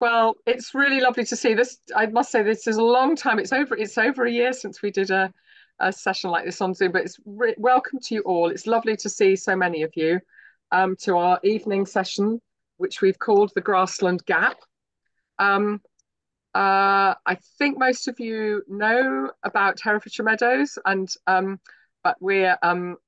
Well, it's really lovely to see this. I must say this is a long time. It's over a year since we did a session like this on Zoom, but welcome to you all. It's lovely to see so many of you to our evening session, which we've called the Grassland Gap. Um, I think most of you know about Herefordshire Meadows, and but we're I'm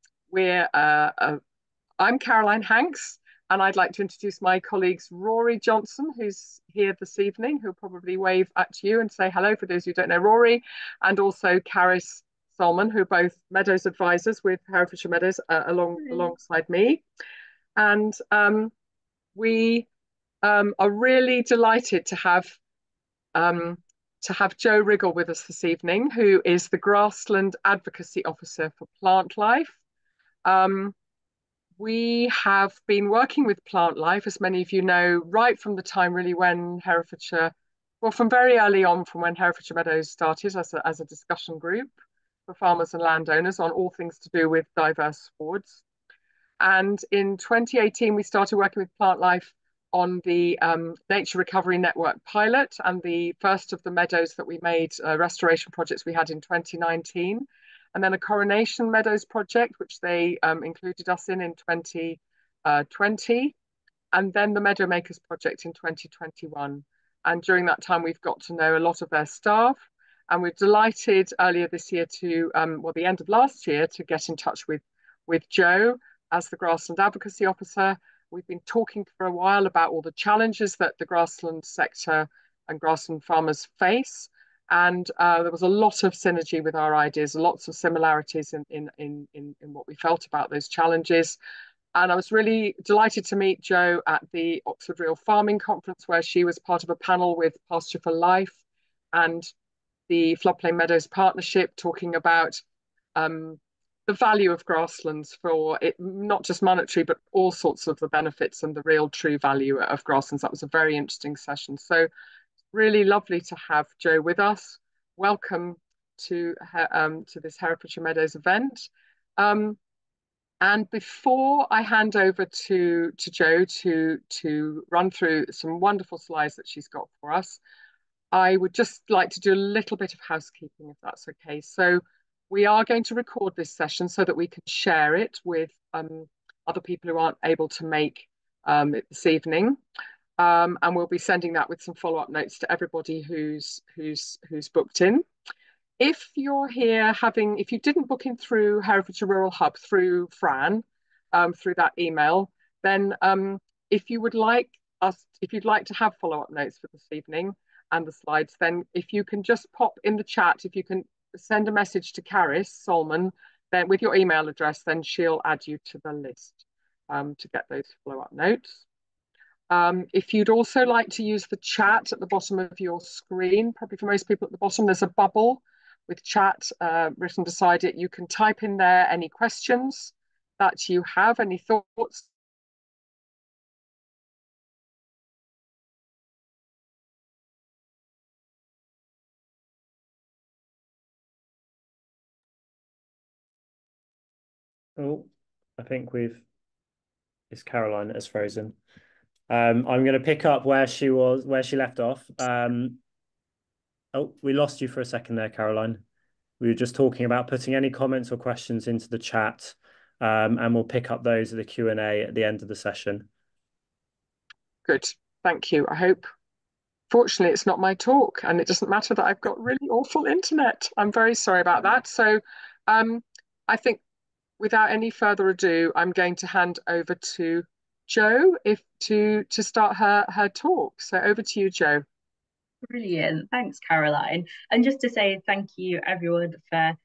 Caroline Hanks, and I'd like to introduce my colleagues Rory Johnson, who's here this evening, who'll probably wave at you and say hello for those who don't know Rory, and also Caris Solomon, who are both Meadows advisors with Herefordshire Meadows alongside me. And we are really delighted um, to have Jo Riggall with us this evening, who is the Grassland Advocacy Officer for Plantlife. Um, we have been working with Plantlife, as many of you know, right from the time really when Herefordshire, well, from very early on, from when Herefordshire Meadows started as a discussion group for farmers and landowners on all things to do with diverse wards. And in 2018, we started working with Plantlife on the Nature Recovery Network pilot and the first of the meadows that we made, restoration projects we had in 2019. And then a Coronation Meadows project, which they included us in 2020. And then the Meadow Makers project in 2021. And during that time, we've got to know a lot of their staff. And we're delighted earlier this year the end of last year, to get in touch with Jo as the Grassland Advocacy Officer. We've been talking for a while about all the challenges that the grassland sector and grassland farmers face. And there was a lot of synergy with our ideas, lots of similarities in what we felt about those challenges. And I was really delighted to meet Jo at the Oxford Real Farming Conference, where she was part of a panel with Pasture for Life and the Floodplain Meadows Partnership, talking about the value of grasslands for it, not just monetary, but all sorts of the benefits and the real true value of grasslands. That was a very interesting session. So really lovely to have Jo with us. Welcome to this Herefordshire Meadows event. And before I hand over to Jo to run through some wonderful slides that she's got for us, I would just like to do a little bit of housekeeping, if that's okay. So we are going to record this session so that we can share it with other people who aren't able to make it this evening. And we'll be sending that with some follow-up notes to everybody who's booked in. If you're here if you didn't book in through Herefordshire Rural Hub through Fran, through that email, then if you'd like to have follow-up notes for this evening and the slides, then if you can just pop in the chat, if you can send a message to Caris Solomon, then with your email address, then she'll add you to the list to get those follow-up notes. If you'd also like to use the chat at the bottom of your screen, probably for most people at the bottom, there's a bubble with chat written beside it. You can type in there any questions that you have, any thoughts. Oh, I think it's Caroline that has frozen. I'm going to pick up where she left off. Oh, we lost you for a second there, Caroline. We were just talking about putting any comments or questions into the chat, and we'll pick up those at the Q&A at the end of the session. Good, thank you. I hope. Fortunately, it's not my talk, and it doesn't matter that I've got really awful internet. I'm very sorry about that. So I think without any further ado, I'm going to hand over to Jo to start her talk. So over to you, Jo. Brilliant. Thanks, Caroline. And just to say thank you, everyone, for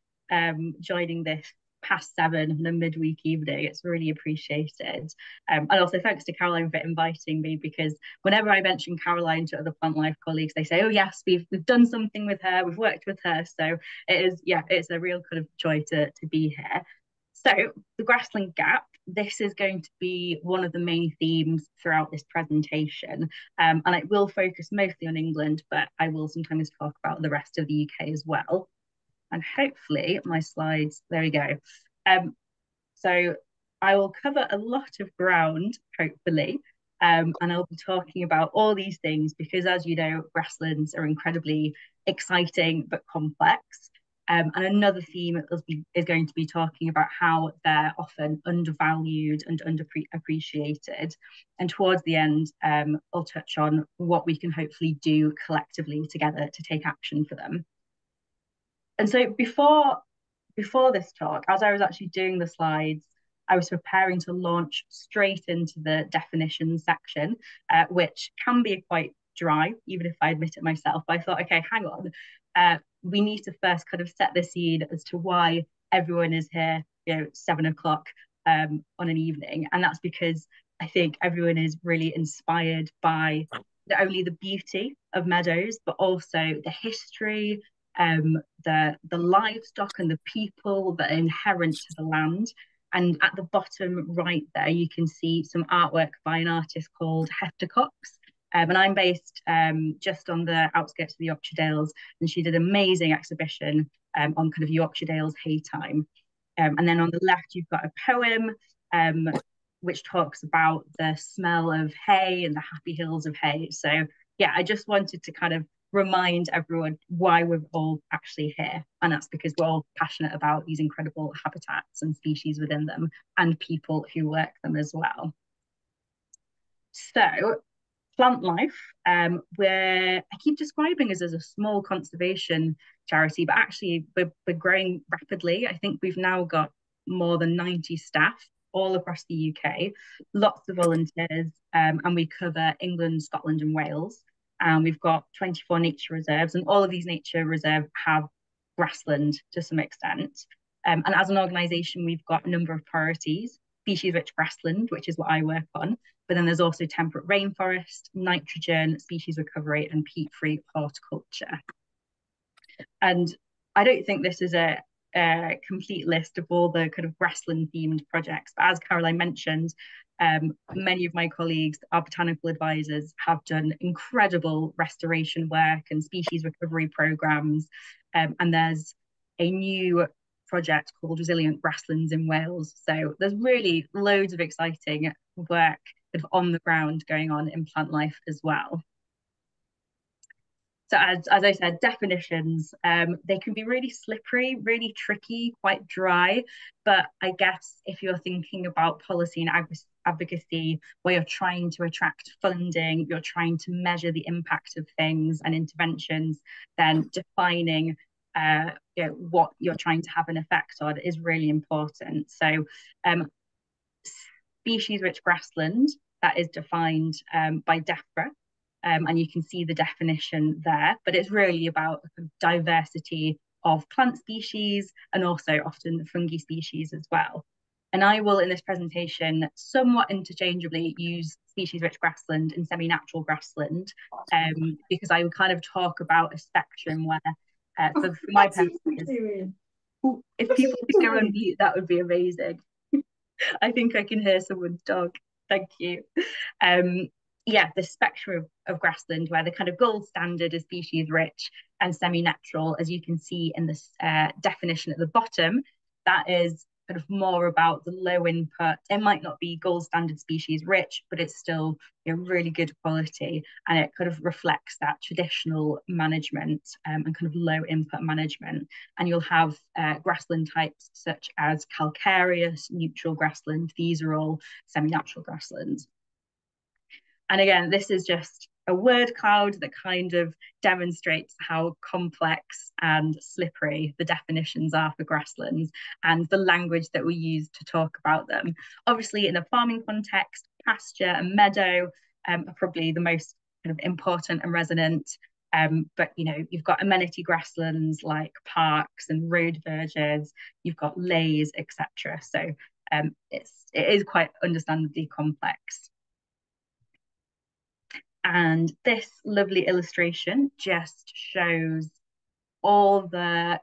joining this past 7 on a midweek evening. It's really appreciated. And also thanks to Caroline for inviting me, because whenever I mention Caroline to other Plantlife colleagues, they say, oh yes, we've done something with her, we've worked with her. So it's a real kind of joy to be here. So the Grassland Gap, this is going to be one of the main themes throughout this presentation. And it will focus mostly on England, but I will sometimes talk about the rest of the UK as well. And hopefully my slides, there we go. So I will cover a lot of ground, hopefully. And I'll be talking about all these things because, as you know, grasslands are incredibly exciting but complex. And another theme is going to be talking about how they're often undervalued and underappreciated. And towards the end, I'll touch on what we can hopefully do collectively together to take action for them. And so before this talk, as I was actually doing the slides, I was preparing to launch straight into the definition section, which can be quite dry, even if I admit it myself. But I thought, okay, hang on. We need to first kind of set the scene as to why everyone is here, 7 o'clock on an evening. And that's because I think everyone is really inspired by not only the beauty of meadows, but also the history, the livestock and the people that are inherent to the land. And at the bottom right there, you can see some artwork by an artist called Hefter. And I'm based just on the outskirts of the Yorkshire Dales, and she did an amazing exhibition on kind of Yorkshire Dales hay time. And then on the left, you've got a poem which talks about the smell of hay and the happy hills of hay. So yeah, I just wanted to kind of remind everyone why we're all actually here. And that's because we're all passionate about these incredible habitats and species within them and people who work them as well. So Plantlife, I keep describing us as a small conservation charity, but actually we're growing rapidly. I think we've now got more than 90 staff all across the UK, lots of volunteers, and we cover England, Scotland and Wales. And we've got 24 nature reserves, and all of these nature reserves have grassland to some extent. And as an organisation, we've got a number of priorities: species-rich grassland, which is what I work on, but then there's also temperate rainforest, nitrogen, species recovery, and peat-free horticulture. And I don't think this is a complete list of all the kind of grassland-themed projects, but as Caroline mentioned, many of my colleagues, our botanical advisors, have done incredible restoration work and species recovery programs. And there's a new project called Resilient Grasslands in Wales. So there's really loads of exciting work on the ground going on in Plantlife as well. So as I said, definitions, they can be really slippery, really tricky, quite dry. But I guess if you're thinking about policy and advocacy, where you're trying to attract funding, you're trying to measure the impact of things and interventions, then defining what you're trying to have an effect on is really important. So species-rich grassland, that is defined by DEFRA. And you can see the definition there, but it's really about diversity of plant species and also often fungi species as well. And I will, in this presentation, somewhat interchangeably use species-rich grassland and semi-natural grassland, because I would kind of talk about a spectrum where, for my purposes, if people could go on mute, that would be amazing. I think I can hear someone's dog. Thank you. Yeah, the spectrum of grassland, where the kind of gold standard is species rich and semi-natural, as you can see in this definition at the bottom, that is kind of more about the low input. It might not be gold standard species rich, but it's still really good quality, and it kind of reflects that traditional management and kind of low input management. And you'll have grassland types such as calcareous, neutral grassland. These are all semi-natural grasslands. And again, this is just a word cloud that kind of demonstrates how complex and slippery the definitions are for grasslands and the language that we use to talk about them. Obviously, in a farming context, pasture and meadow are probably the most kind of important and resonant. But you've got amenity grasslands like parks and road verges, you've got lays, etc. So it is quite understandably complex. And this lovely illustration just shows all the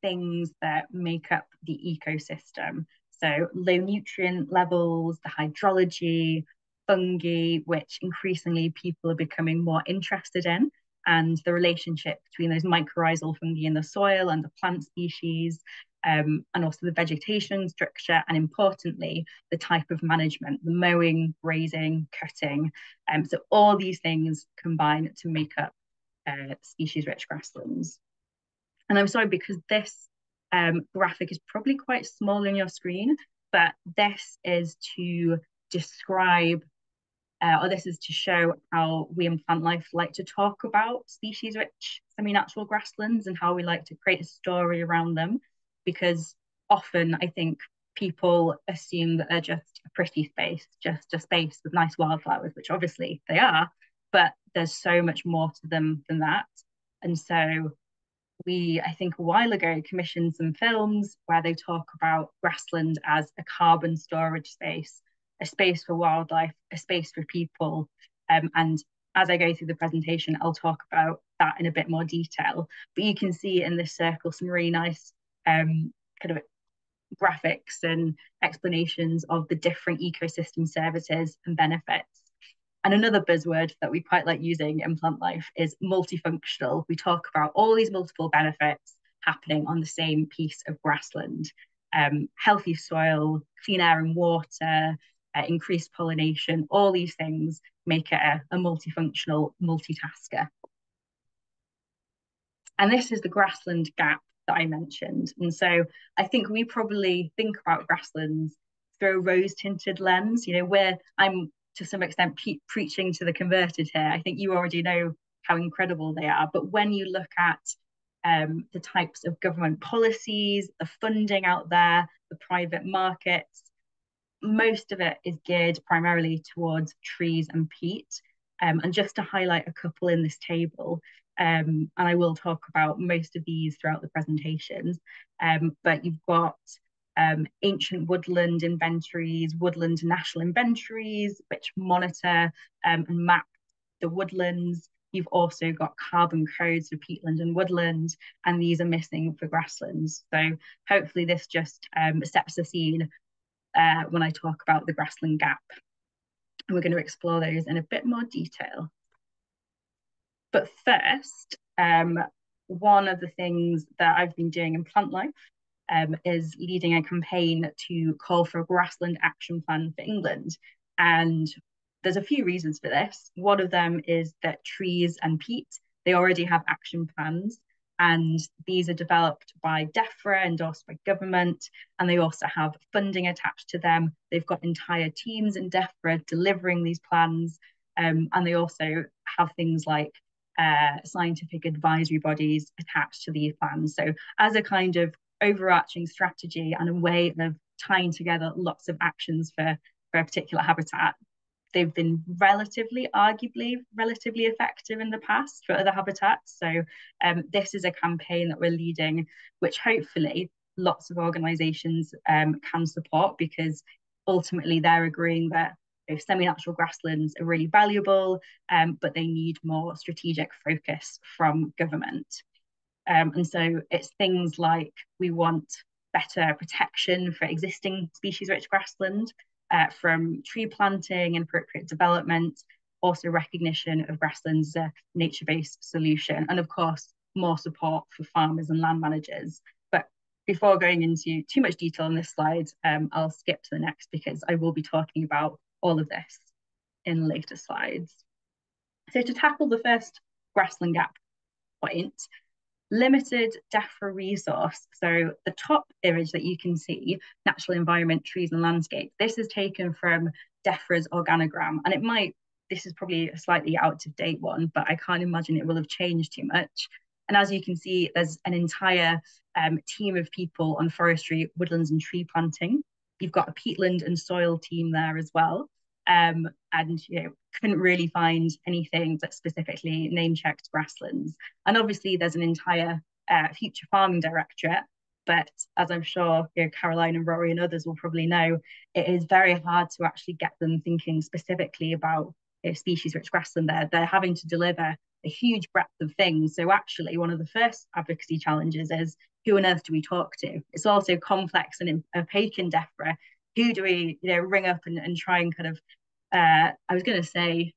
things that make up the ecosystem. So low nutrient levels, the hydrology, fungi, which increasingly people are becoming more interested in, and the relationship between those mycorrhizal fungi in the soil and the plant species, and also the vegetation structure, and importantly, the type of management, the mowing, grazing, cutting. So all these things combine to make up species-rich grasslands. And I'm sorry, because this graphic is probably quite small on your screen, but this is to describe or this is to show how we in Plantlife like to talk about species-rich semi-natural grasslands and how we like to create a story around them, because often I think people assume that they're just a pretty space, just a space with nice wildflowers, which obviously they are, but there's so much more to them than that. And so we, I think a while ago, commissioned some films where they talk about grassland as a carbon storage space, a space for wildlife, a space for people. And as I go through the presentation, I'll talk about that in a bit more detail. But you can see in this circle some really nice kind of graphics and explanations of the different ecosystem services and benefits. And another buzzword that we quite like using in Plantlife is multifunctional. We talk about all these multiple benefits happening on the same piece of grassland. Healthy soil, clean air and water, increased pollination, all these things make it a multifunctional multitasker. And this is the Grassland Gap that I mentioned. And so I think we probably think about grasslands through a rose-tinted lens. You know, I'm to some extent preaching to the converted here. I think you already know how incredible they are. But when you look at the types of government policies, the funding out there, the private markets, most of it is geared primarily towards trees and peat. And just to highlight a couple in this table, and I will talk about most of these throughout the presentations, but you've got ancient woodland inventories, woodland national inventories, which monitor and map the woodlands. You've also got carbon codes for peatland and woodland, and these are missing for grasslands. So hopefully this just sets the scene when I talk about the Grassland Gap. And we're going to explore those in a bit more detail. But first, one of the things that I've been doing in Plantlife is leading a campaign to call for a grassland action plan for England. And there's a few reasons for this. One of them is that trees and peat, they already have action plans, and these are developed by DEFRA, endorsed by government, and they also have funding attached to them. They've got entire teams in DEFRA delivering these plans, and they also have things like scientific advisory bodies attached to these plans. So as a kind of overarching strategy and a way of tying together lots of actions for a particular habitat, they've been arguably relatively effective in the past for other habitats. So this is a campaign that we're leading, which hopefully lots of organisations can support, because ultimately they're agreeing that semi-natural grasslands are really valuable, but they need more strategic focus from government. And so it's things like we want better protection for existing species-rich grassland, from tree planting and appropriate development, also recognition of grasslands as a nature-based solution, and of course, more support for farmers and land managers. But before going into too much detail on this slide, I'll skip to the next, because I will be talking about all of this in later slides. So to tackle the first Grassland Gap point, limited DEFRA resource. So the top image that you can see, natural environment, trees and landscape, this is taken from DEFRA's organogram, and this is probably a slightly out of date one, but I can't imagine it will have changed too much. And as you can see, there's an entire team of people on forestry, woodlands and tree planting. You've got a peatland and soil team there as well. And couldn't really find anything that specifically name checked grasslands. And obviously there's an entire future farming directorate, but as I'm sure Caroline and Rory and others will probably know, it is very hard to actually get them thinking specifically about species-rich grassland. They're having to deliver a huge breadth of things. So actually one of the first advocacy challenges is, who on earth do we talk to? It's also complex and opaque in DEFRA. Who do we ring up and try and kind of I was going to say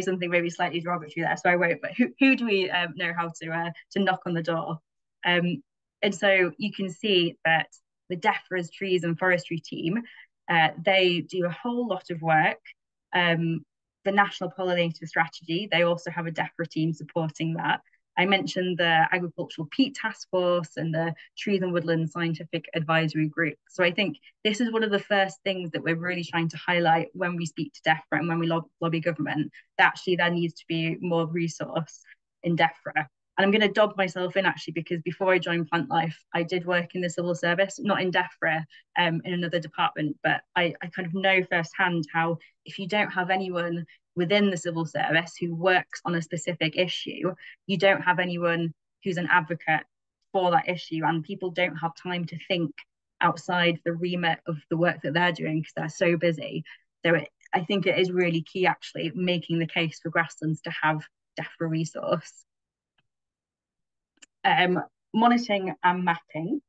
something maybe slightly derogatory there, so I won't. But who do we know how to knock on the door? And so you can see that the DEFRA's trees and forestry team, they do a whole lot of work. The National Pollinator Strategy, they also have a DEFRA team supporting that. I mentioned the Agricultural Peat Task Force and the Trees and Woodland Scientific Advisory Group. So I think this is one of the first things that we're really trying to highlight when we speak to DEFRA and when we lobby government, that actually there needs to be more resource in DEFRA. And I'm going to dob myself in actually, because before I joined Plantlife, I did work in the civil service, not in DEFRA, in another department, but I kind of know firsthand how if you don't have anyone within the civil service who works on a specific issue, you don't have anyone who's an advocate for that issue, and people don't have time to think outside the remit of the work that they're doing because they're so busy. So I think it is really key actually making the case for grasslands to have DEFRA resource. Monitoring and mapping.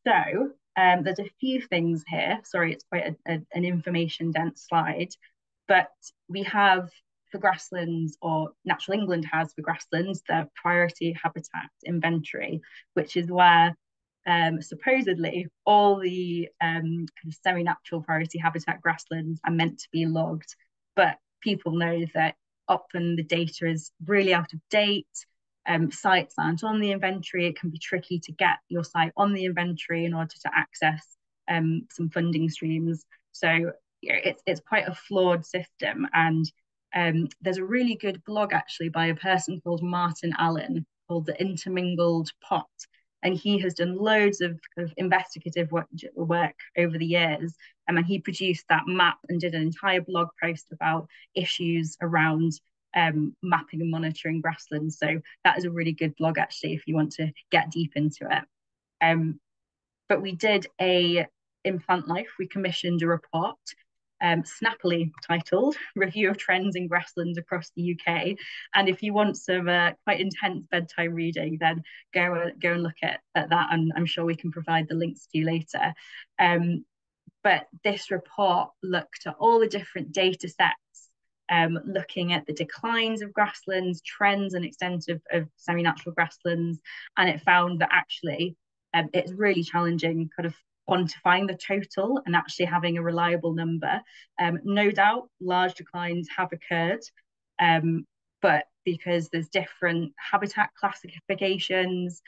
So there's a few things here. Sorry, it's quite an information dense slide, but we have for grasslands, or Natural England has for grasslands, the priority habitat inventory, which is where supposedly all the kind of semi-natural priority habitat grasslands are meant to be logged, but people know that often the data is really out of date. Sites aren't on the inventory. It can be tricky to get your site on the inventory in order to access some funding streams. So it's quite a flawed system. And there's a really good blog actually by a person called Martin Allen called The Intermingled Pot. And he has done loads of kind of investigative work over the years. And he produced that map and did an entire blog post about issues around mapping and monitoring grasslands. So that is a really good blog actually if you want to get deep into it. But we did in Plantlife, we commissioned a report snappily titled Review of Trends in Grasslands Across the UK. And if you want some quite intense bedtime reading, then go and look at that, and I'm sure we can provide the links to you later. But this report looked at all the different data sets, looking at the declines of grasslands, trends and extent of semi-natural grasslands, and it found that actually it's really challenging kind of quantifying the total and actually having a reliable number. No doubt large declines have occurred, but because there's different habitat classifications,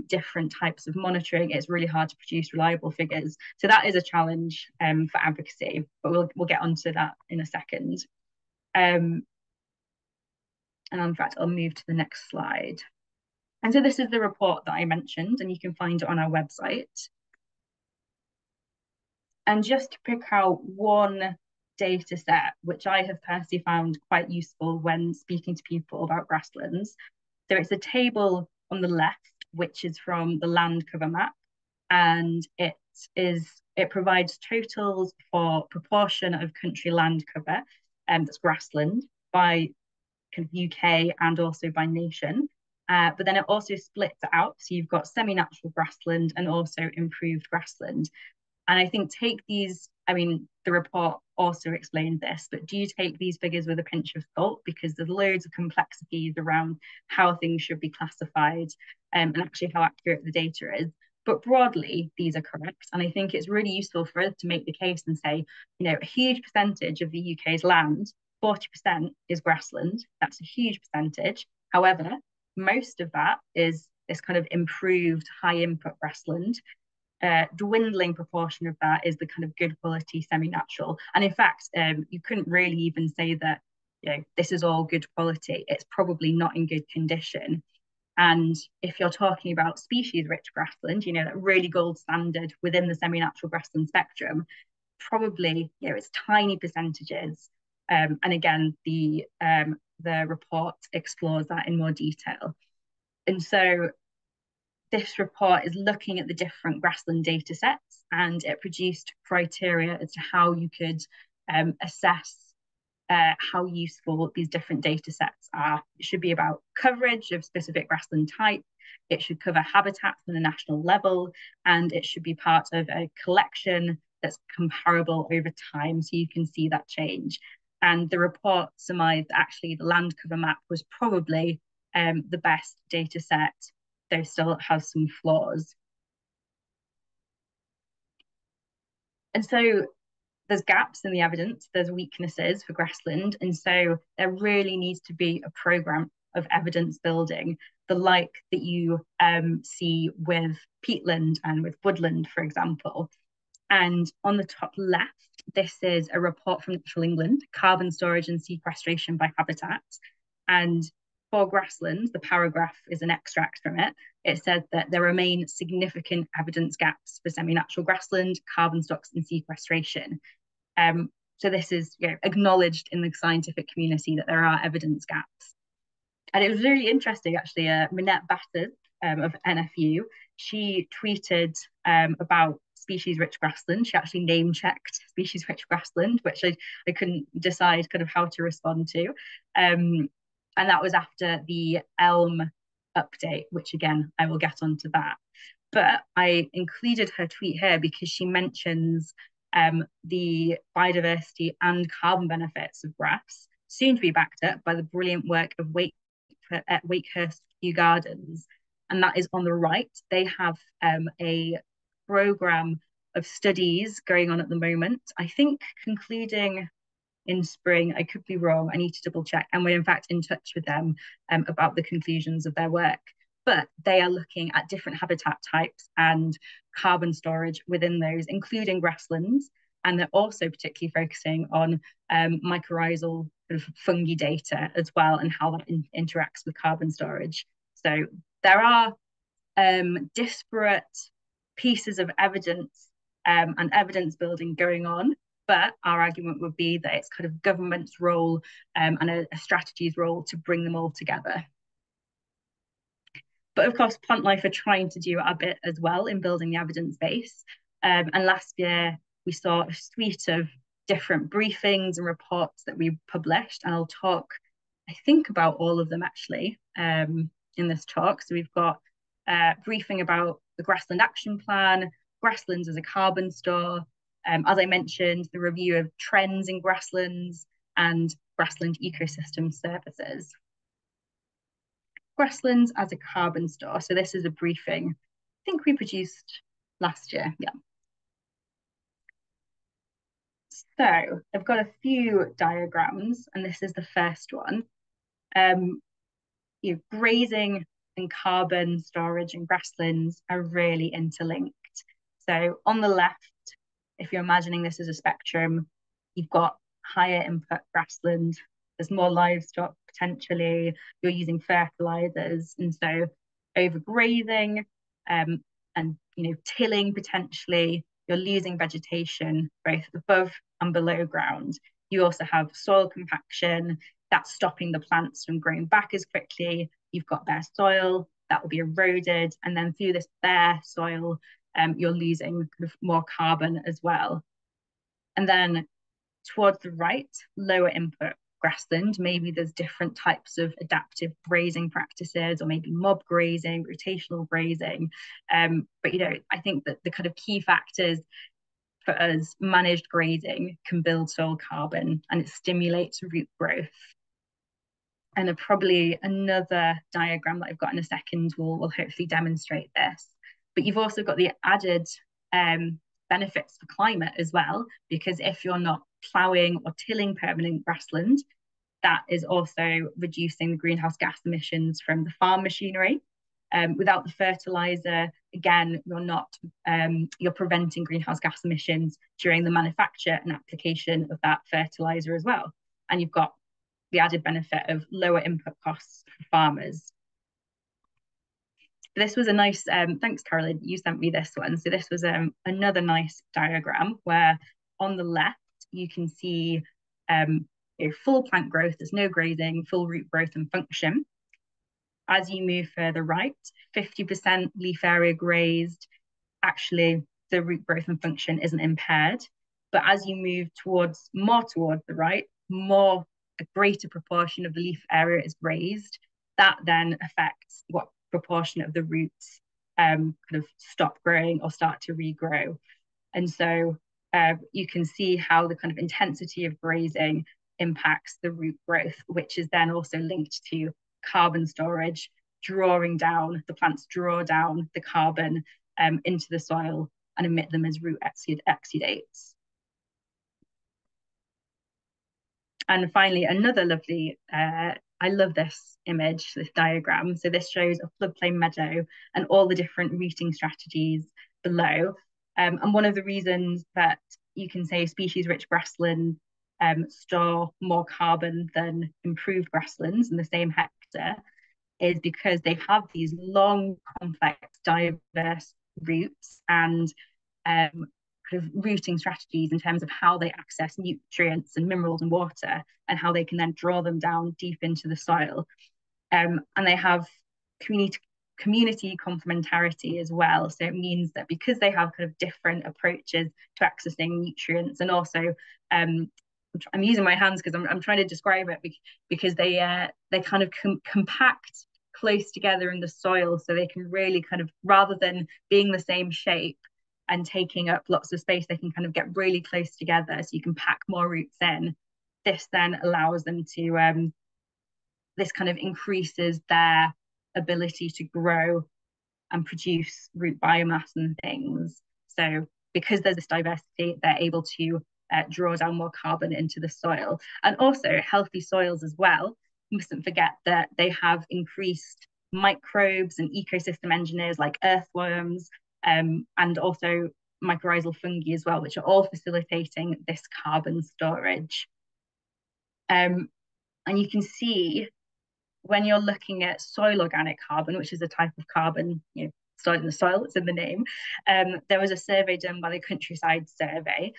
different types of monitoring, it's really hard to produce reliable figures. So that is a challenge for advocacy, but we'll get onto that in a second. And in fact, I'll move to the next slide. And so this is the report that I mentioned, and you can find it on our website. And just to pick out one data set, which I have personally found quite useful when speaking to people about grasslands. So it's a table on the left, which is from the land cover map, and it provides totals for proportion of country land cover, that's grassland, by kind of UK and also by nation. But then it also splits it out. So you've got semi-natural grassland and also improved grassland. And I think take these, I mean, the report also explained this, but do you take these figures with a pinch of salt? Because there's loads of complexities around how things should be classified and actually how accurate the data is. But broadly, these are correct. And I think it's really useful for us to make the case and say, you know, a huge percentage of the UK's land, 40% is grassland. That's a huge percentage. However, most of that is this kind of improved high input grassland. Dwindling proportion of that is the kind of good quality semi-natural. And in fact, you couldn't really even say that, you know, this is all good quality. It's probably not in good condition. And if you're talking about species-rich grassland, you know, that really gold standard within the semi-natural grassland spectrum, probably, you know, it's tiny percentages. And again, the report explores that in more detail. And so this report is looking at the different grassland data sets, and it produced criteria as to how you could assess how useful these different data sets are. It should be about coverage of specific grassland type, it should cover habitats on a national level, and it should be part of a collection that's comparable over time, so you can see that change. And the report surmised that actually the land cover map was probably the best data set though still has some flaws. And so there's gaps in the evidence, there's weaknesses for grassland, and so there really needs to be a programme of evidence building, the like that you see with peatland and with woodland, for example. And on the top left, this is a report from Natural England, Carbon Storage and Sequestration by Habitat. And for grasslands, the paragraph is an extract from it. It said that there remain significant evidence gaps for semi-natural grassland, carbon stocks and sequestration. So this is acknowledged in the scientific community that there are evidence gaps. And it was really interesting, actually, Minette Batters of NFU, she tweeted about species-rich grassland. She actually name-checked species-rich grassland, which I couldn't decide kind of how to respond to. And that was after the elm update, which again, I will get onto that. But I included her tweet here because she mentions the biodiversity and carbon benefits of grass, soon to be backed up by the brilliant work of Wakehurst Kew Gardens. And that is on the right. They have a programme of studies going on at the moment, I think concluding in spring. I could be wrong, I need to double check. And we're in fact in touch with them about the conclusions of their work. But they are looking at different habitat types and carbon storage within those, including grasslands. And they're also particularly focusing on mycorrhizal sort of fungi data as well, and how that interacts with carbon storage. So there are disparate pieces of evidence and evidence building going on, but our argument would be that it's kind of government's role and a strategy's role to bring them all together. But of course, Plantlife are trying to do a bit as well in building the evidence base. And last year, we saw a suite of different briefings and reports that we published. And I'll talk, I think, about all of them actually in this talk. So we've got a briefing about the Grassland Action Plan, grasslands as a carbon store, as I mentioned, the review of trends in grasslands and grassland ecosystem services. Grasslands as a carbon store. So this is a briefing I think we produced last year, yeah. So I've got a few diagrams, and this is the first one. Grazing and carbon storage and grasslands are really interlinked. So on the left, if you're imagining this as a spectrum, you've got higher input grassland, there's more livestock potentially, you're using fertilizers, and so overgrazing and tilling potentially, you're losing vegetation both above and below ground. You also have soil compaction, that's stopping the plants from growing back as quickly. You've got bare soil that will be eroded, and then through this bare soil, you're losing kind of more carbon as well. And then towards the right, lower input grassland, maybe there's different types of adaptive grazing practices, or maybe mob grazing, rotational grazing. But I think that the kind of key factors for us, managed grazing can build soil carbon and it stimulates root growth. And probably another diagram that I've got in a second will hopefully demonstrate this. But you've also got the added benefits for climate as well, because if you're not ploughing or tilling permanent grassland, that is also reducing the greenhouse gas emissions from the farm machinery. Without the fertilizer, again, you're preventing greenhouse gas emissions during the manufacture and application of that fertilizer as well. And you've got the added benefit of lower input costs for farmers. This was a nice, thanks Caroline, you sent me this one. So this was another nice diagram where on the left, you can see full plant growth, there's no grazing, full root growth and function. As you move further right, 50% leaf area grazed, actually the root growth and function isn't impaired. But as you move towards the right, a greater proportion of the leaf area is grazed. That then affects what proportion of the roots kind of stop growing or start to regrow. And so you can see how the kind of intensity of grazing impacts the root growth, which is then also linked to carbon storage, the plants draw down the carbon into the soil and emit them as root exudates. And finally, another lovely, I love this image, this diagram. So this shows a floodplain meadow and all the different rooting strategies below. And one of the reasons that you can say species-rich grassland store more carbon than improved grasslands in the same hectare is because they have these long, complex, diverse roots and kind of rooting strategies in terms of how they access nutrients and minerals and water, and how they can then draw them down deep into the soil. And they have community complementarity as well. So it means that because they have kind of different approaches to accessing nutrients, and also I'm using my hands because I'm trying to describe it, because they kind of compact close together in the soil, so they can really kind of, rather than being the same shape and taking up lots of space, they can kind of get really close together, so you can pack more roots in. This then allows them to this kind of increases their ability to grow and produce root biomass and things. So because there's this diversity, they're able to draw down more carbon into the soil. And also healthy soils as well. You mustn't forget that they have increased microbes and ecosystem engineers like earthworms, and also mycorrhizal fungi as well, which are all facilitating this carbon storage. And you can see when you're looking at soil organic carbon, which is a type of carbon, stored in the soil, it's in the name. There was a survey done by the Countryside Survey,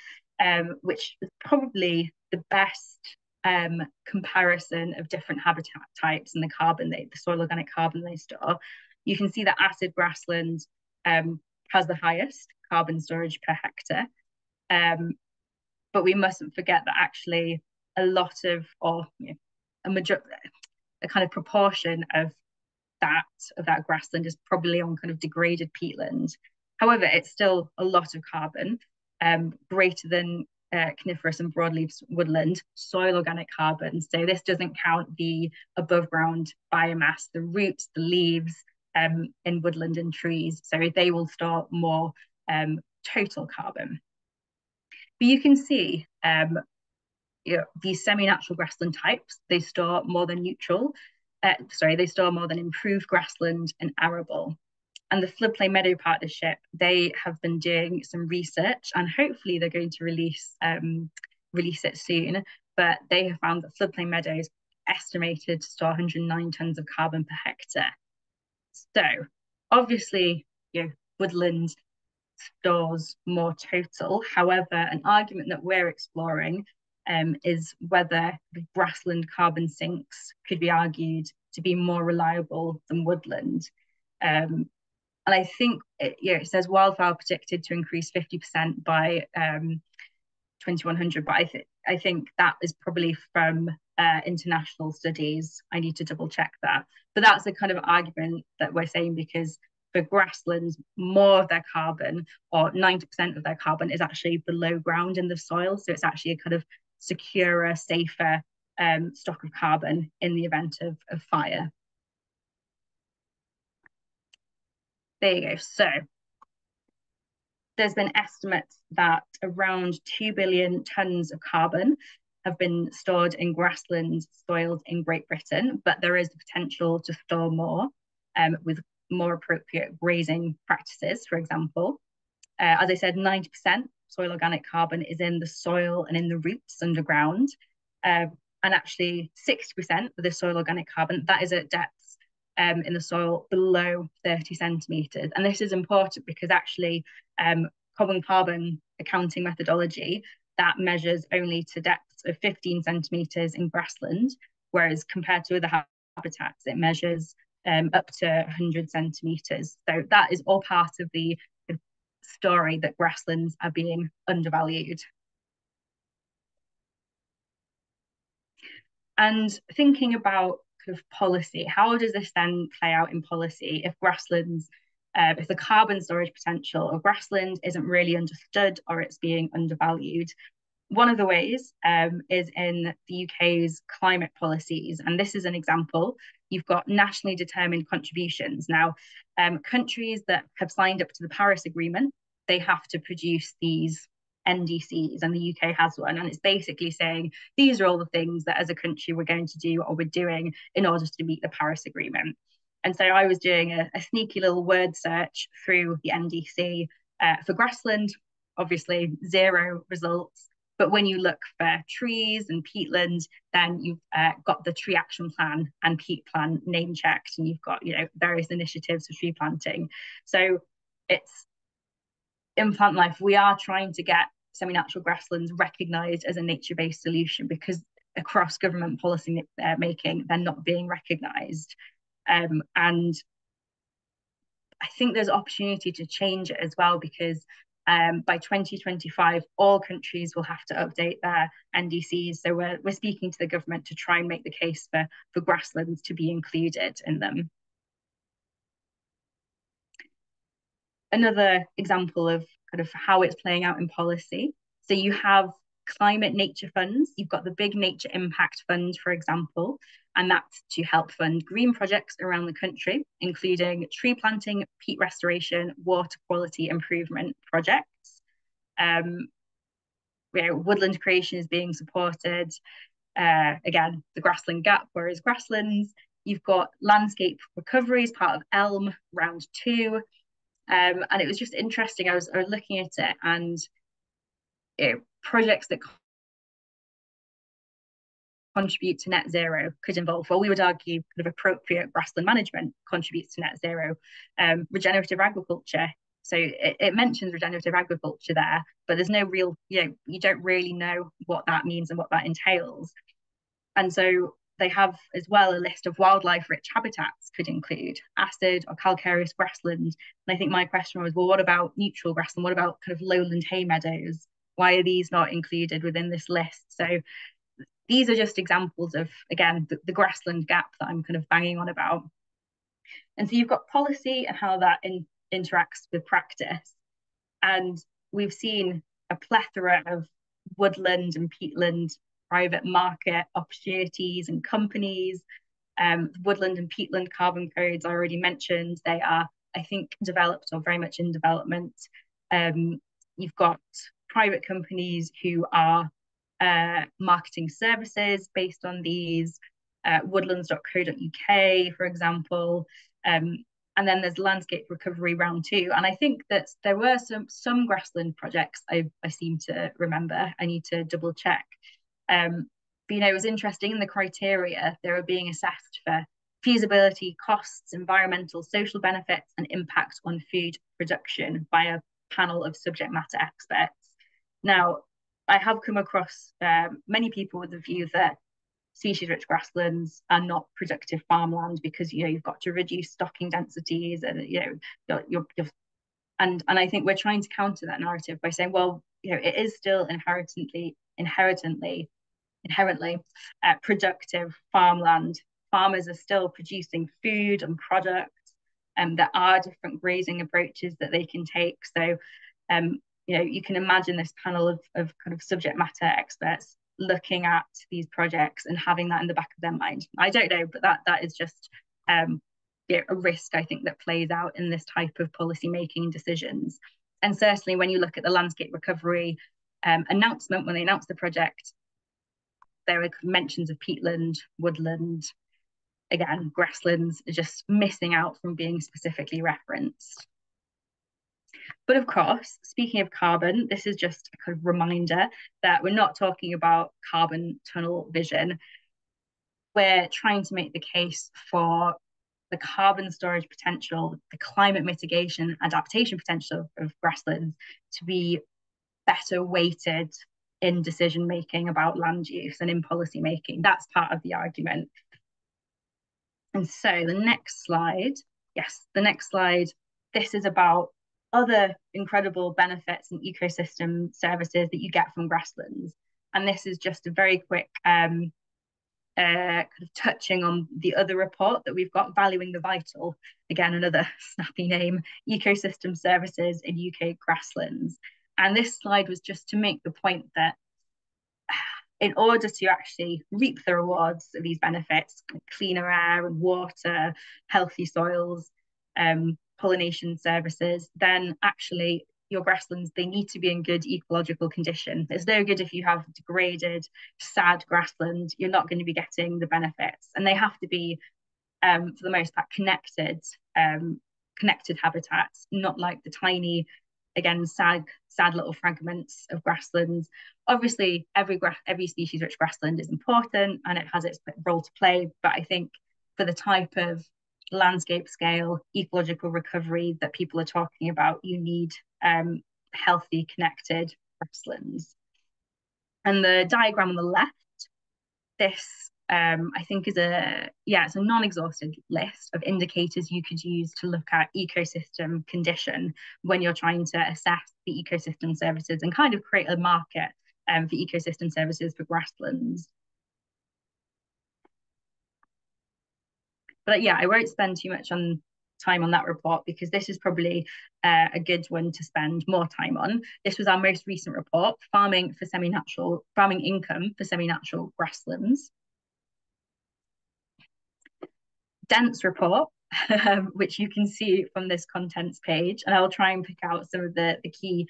which is probably the best comparison of different habitat types and the soil organic carbon they store. You can see that acid grassland has the highest carbon storage per hectare. But we mustn't forget that actually a lot of, or a kind of proportion of that grassland is probably on kind of degraded peatland. However, it's still a lot of carbon, greater than coniferous and broadleaf woodland soil organic carbon. So this doesn't count the above ground biomass, the roots, the leaves in woodland and trees. So they will store more total carbon. But you can see these semi-natural grassland types, they store more than they store more than improved grassland and arable. And the Floodplain Meadow Partnership, they have been doing some research, and hopefully they're going to release it soon. But they have found that floodplain meadows estimated to store 109 tonnes of carbon per hectare. So obviously, woodland stores more total. However, an argument that we're exploring is whether the grassland carbon sinks could be argued to be more reliable than woodland. And I think it says wildfire predicted to increase 50% by 2100, but I think that is probably from international studies. I need to double check that. But that's the kind of argument that we're saying, because for grasslands, more of their carbon, or 90% of their carbon, is actually below ground in the soil. So it's actually a kind of securer, safer stock of carbon in the event of fire. There you go. So there's been estimates that around 2 billion tonnes of carbon have been stored in grassland soils in Great Britain, but there is the potential to store more with more appropriate grazing practices, for example. As I said, 90% soil organic carbon is in the soil and in the roots underground. And actually 60% of the soil organic carbon, that is at depths in the soil below 30 centimetres. And this is important because actually carbon accounting methodology, that measures only to depths of 15 centimetres in grassland, whereas compared to other habitats, it measures up to 100 centimetres. So that is all part of the story that grasslands are being undervalued. And thinking about kind of policy, how does this then play out in policy if grasslands, if the carbon storage potential of grassland isn't really understood or it's being undervalued? One of the ways is in the UK's climate policies, and this is an example. You've got nationally determined contributions. Now, countries that have signed up to the Paris Agreement, they have to produce these NDCs, and the UK has one. And it's basically saying, these are all the things that as a country we're going to do or we're doing in order to meet the Paris Agreement. And so I was doing a sneaky little word search through the NDC for grassland, obviously 0 results. But when you look for trees and peatland, then you've got the tree action plan and peat plan name checked, and you've got, you know, various initiatives for tree planting. So it's in Plantlife, we are trying to get semi-natural grasslands recognised as a nature-based solution, because across government policy making, they're not being recognised. And I think there's opportunity to change it as well, because by 2025, all countries will have to update their NDCs. So we're speaking to the government to try and make the case for grasslands to be included in them. Another example of kind of how it's playing out in policy. So you have climate nature funds. You've got the big nature impact fund, for example, and that's to help fund green projects around the country, including tree planting, peat restoration, water quality improvement projects. Woodland creation is being supported. Again, the Grassland Gap, whereas grasslands. You've got landscape recovery as part of ELM round 2. And it was just interesting. I was looking at it, and projects that contribute to net zero could involve, well, we would argue kind of appropriate grassland management contributes to net zero. Regenerative agriculture. So it mentions regenerative agriculture there, but there's no real, you don't really know what that means and what that entails. And so they have as well a list of wildlife-rich habitats could include acid or calcareous grassland. And I think my question was, well, what about neutral grassland? What about kind of lowland hay meadows? Why are these not included within this list? So these are just examples of, again, the grassland gap that I'm kind of banging on about. And so you've got policy and how that interacts with practice. And we've seen a plethora of woodland and peatland private market opportunities and companies. Woodland and peatland carbon codes I already mentioned. They are, I think, developed or very much in development. You've got private companies who are marketing services based on these, woodlands.co.uk, for example. And then there's landscape recovery round 2. And I think that there were some grassland projects I seem to remember. I need to double check. But, it was interesting in the criteria, they were being assessed for feasibility, costs, environmental, social benefits, and impact on food production by a panel of subject matter experts. Now, I have come across many people with the view that species-rich grasslands are not productive farmland because you've got to reduce stocking densities, and and I think we're trying to counter that narrative by saying, well, it is still inherently productive farmland. Farmers are still producing food and products, and there are different grazing approaches that they can take. So, you can imagine this panel of kind of subject matter experts looking at these projects and having that in the back of their mind. I don't know, but that is just a risk, I think, that plays out in this type of policy making decisions. And certainly when you look at the landscape recovery announcement, when they announced the project, there were mentions of peatland, woodland, again, grasslands are just missing out from being specifically referenced. But of course, speaking of carbon, this is just a kind of reminder that we're not talking about carbon tunnel vision. We're trying to make the case for the carbon storage potential, the climate mitigation, adaptation potential of grasslands to be better weighted in decision making about land use and in policy making. That's part of the argument. And so the next slide, this is about other incredible benefits and ecosystem services that you get from grasslands. And this is just a very quick kind of touching on the other report that we've got, Valuing the Vital, again, another snappy name, ecosystem services in UK grasslands. And this slide was just to make the point that in order to actually reap the rewards of these benefits, cleaner air and water, healthy soils, pollination services, then actually your grasslands, they need to be in good ecological condition. It's no good if you have degraded, sad grassland, you're not going to be getting the benefits. And they have to be, for the most part, connected habitats, not like the tiny, again, sad little fragments of grasslands. Obviously, every species rich grassland is important and it has its role to play, but I think for the type of landscape scale ecological recovery that people are talking about, you need healthy, connected grasslands. And the diagram on the left, this I think is it's a non-exhaustive list of indicators you could use to look at ecosystem condition when you're trying to assess the ecosystem services and kind of create a market for ecosystem services for grasslands. But yeah, I won't spend too much time on that report because this is probably a good one to spend more time on. This was our most recent report, farming income for semi-natural grasslands. Dense report, which you can see from this contents page, and I'll try and pick out some of the key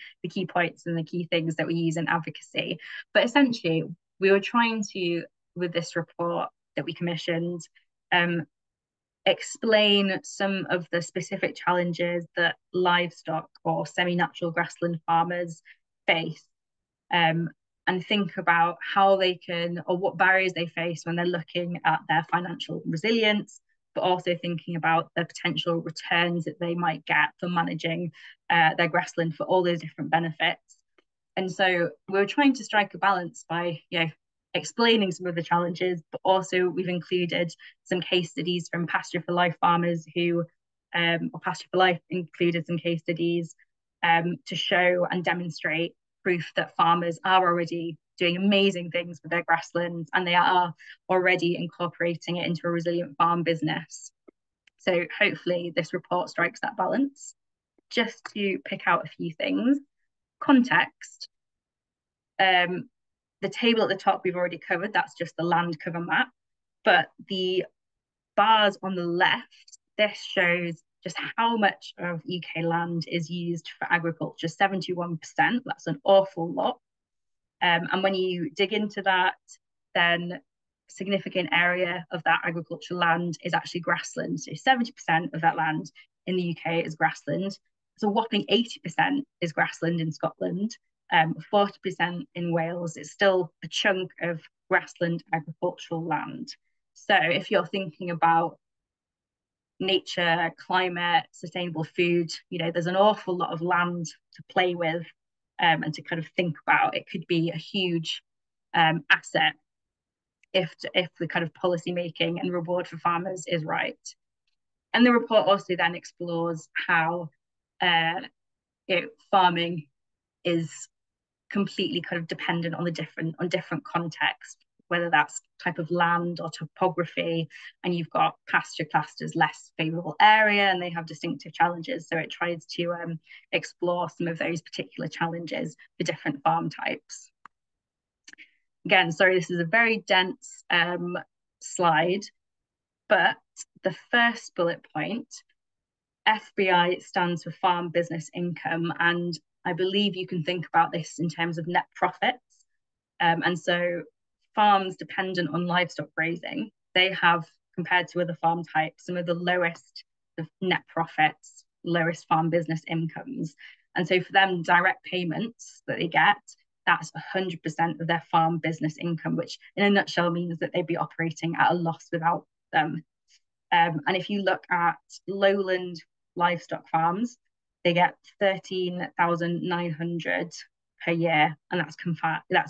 points and the key things that we use in advocacy. But essentially, we were trying to, with this report that we commissioned, explain some of the specific challenges that livestock or semi-natural grassland farmers face, and think about how they can, or what barriers they face when they're looking at their financial resilience, but also thinking about the potential returns that they might get for managing their grassland for all those different benefits. And so we're trying to strike a balance by, explaining some of the challenges, but also we've included some case studies from Pasture for Life farmers or Pasture for Life included some case studies to show and demonstrate proof that farmers are already doing amazing things with their grasslands and they are already incorporating it into a resilient farm business. So hopefully this report strikes that balance. Just to pick out a few things. Context. The table at the top we've already covered, that's just the land cover map. But the bars on the left, this shows just how much of UK land is used for agriculture, 71%, that's an awful lot. And when you dig into that, then a significant area of that agricultural land is actually grassland. So 70% of that land in the UK is grassland. So a whopping 80% is grassland in Scotland, 40% in Wales. It's still a chunk of grassland agricultural land. So if you're thinking about nature, climate, sustainable food, there's an awful lot of land to play with and to kind of think about. It could be a huge asset if the kind of policy making and reward for farmers is right. And the report also then explores how farming is completely kind of dependent on different contexts, whether that's type of land or topography, and you've got pasture classed as less favourable area and they have distinctive challenges. So it tries to explore some of those particular challenges for different farm types. Again, sorry, this is a very dense slide, but the first bullet point, FBI stands for farm business income, and I believe you can think about this in terms of net profits. And so farms dependent on livestock grazing, they have, compared to other farm types, some of the lowest net profits, lowest farm business incomes. And so for them, direct payments that they get, that's 100% of their farm business income, which in a nutshell means that they'd be operating at a loss without them. And if you look at lowland livestock farms, they get 13,900 per year, and that's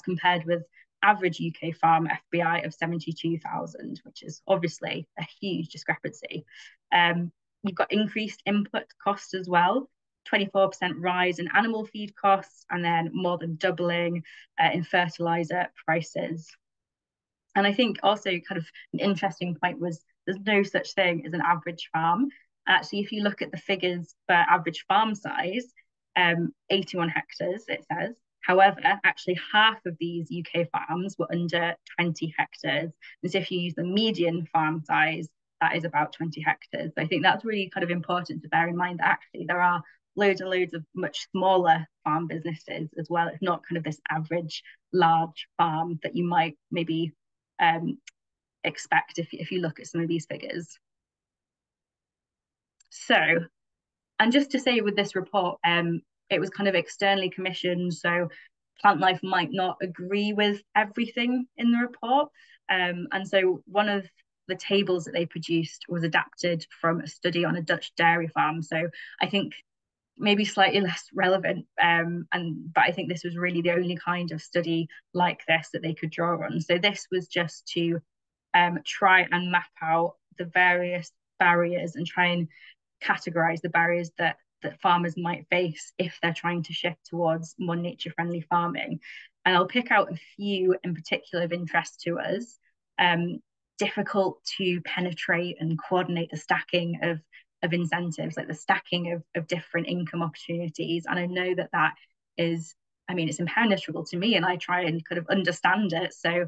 compared with average UK farm FBI of 72,000, which is obviously a huge discrepancy. You've got increased input costs as well, 24% rise in animal feed costs, and then more than doubling in fertilizer prices. And I think also kind of an interesting point was there's no such thing as an average farm. Actually, if you look at the figures for average farm size, 81 hectares, it says. However, actually half of these UK farms were under 20 hectares. And so if you use the median farm size, that is about 20 hectares. So I think that's really kind of important to bear in mind that actually there are loads and loads of much smaller farm businesses as well. It's not kind of this average large farm that you might maybe expect if you look at some of these figures. So, and just to say with this report, it was kind of externally commissioned, so Plantlife might not agree with everything in the report. And so one of the tables that they produced was adapted from a study on a Dutch dairy farm. So I think maybe slightly less relevant, but I think this was really the only kind of study like this that they could draw on. So this was just to try and map out the various barriers and try and categorize the barriers that farmers might face if they're trying to shift towards more nature-friendly farming. And I'll pick out a few in particular of interest to us. Difficult to penetrate and coordinate the stacking of incentives, like the stacking of different income opportunities. And I know that is, I mean, it's impenetrable to me, and I try and kind of understand it. So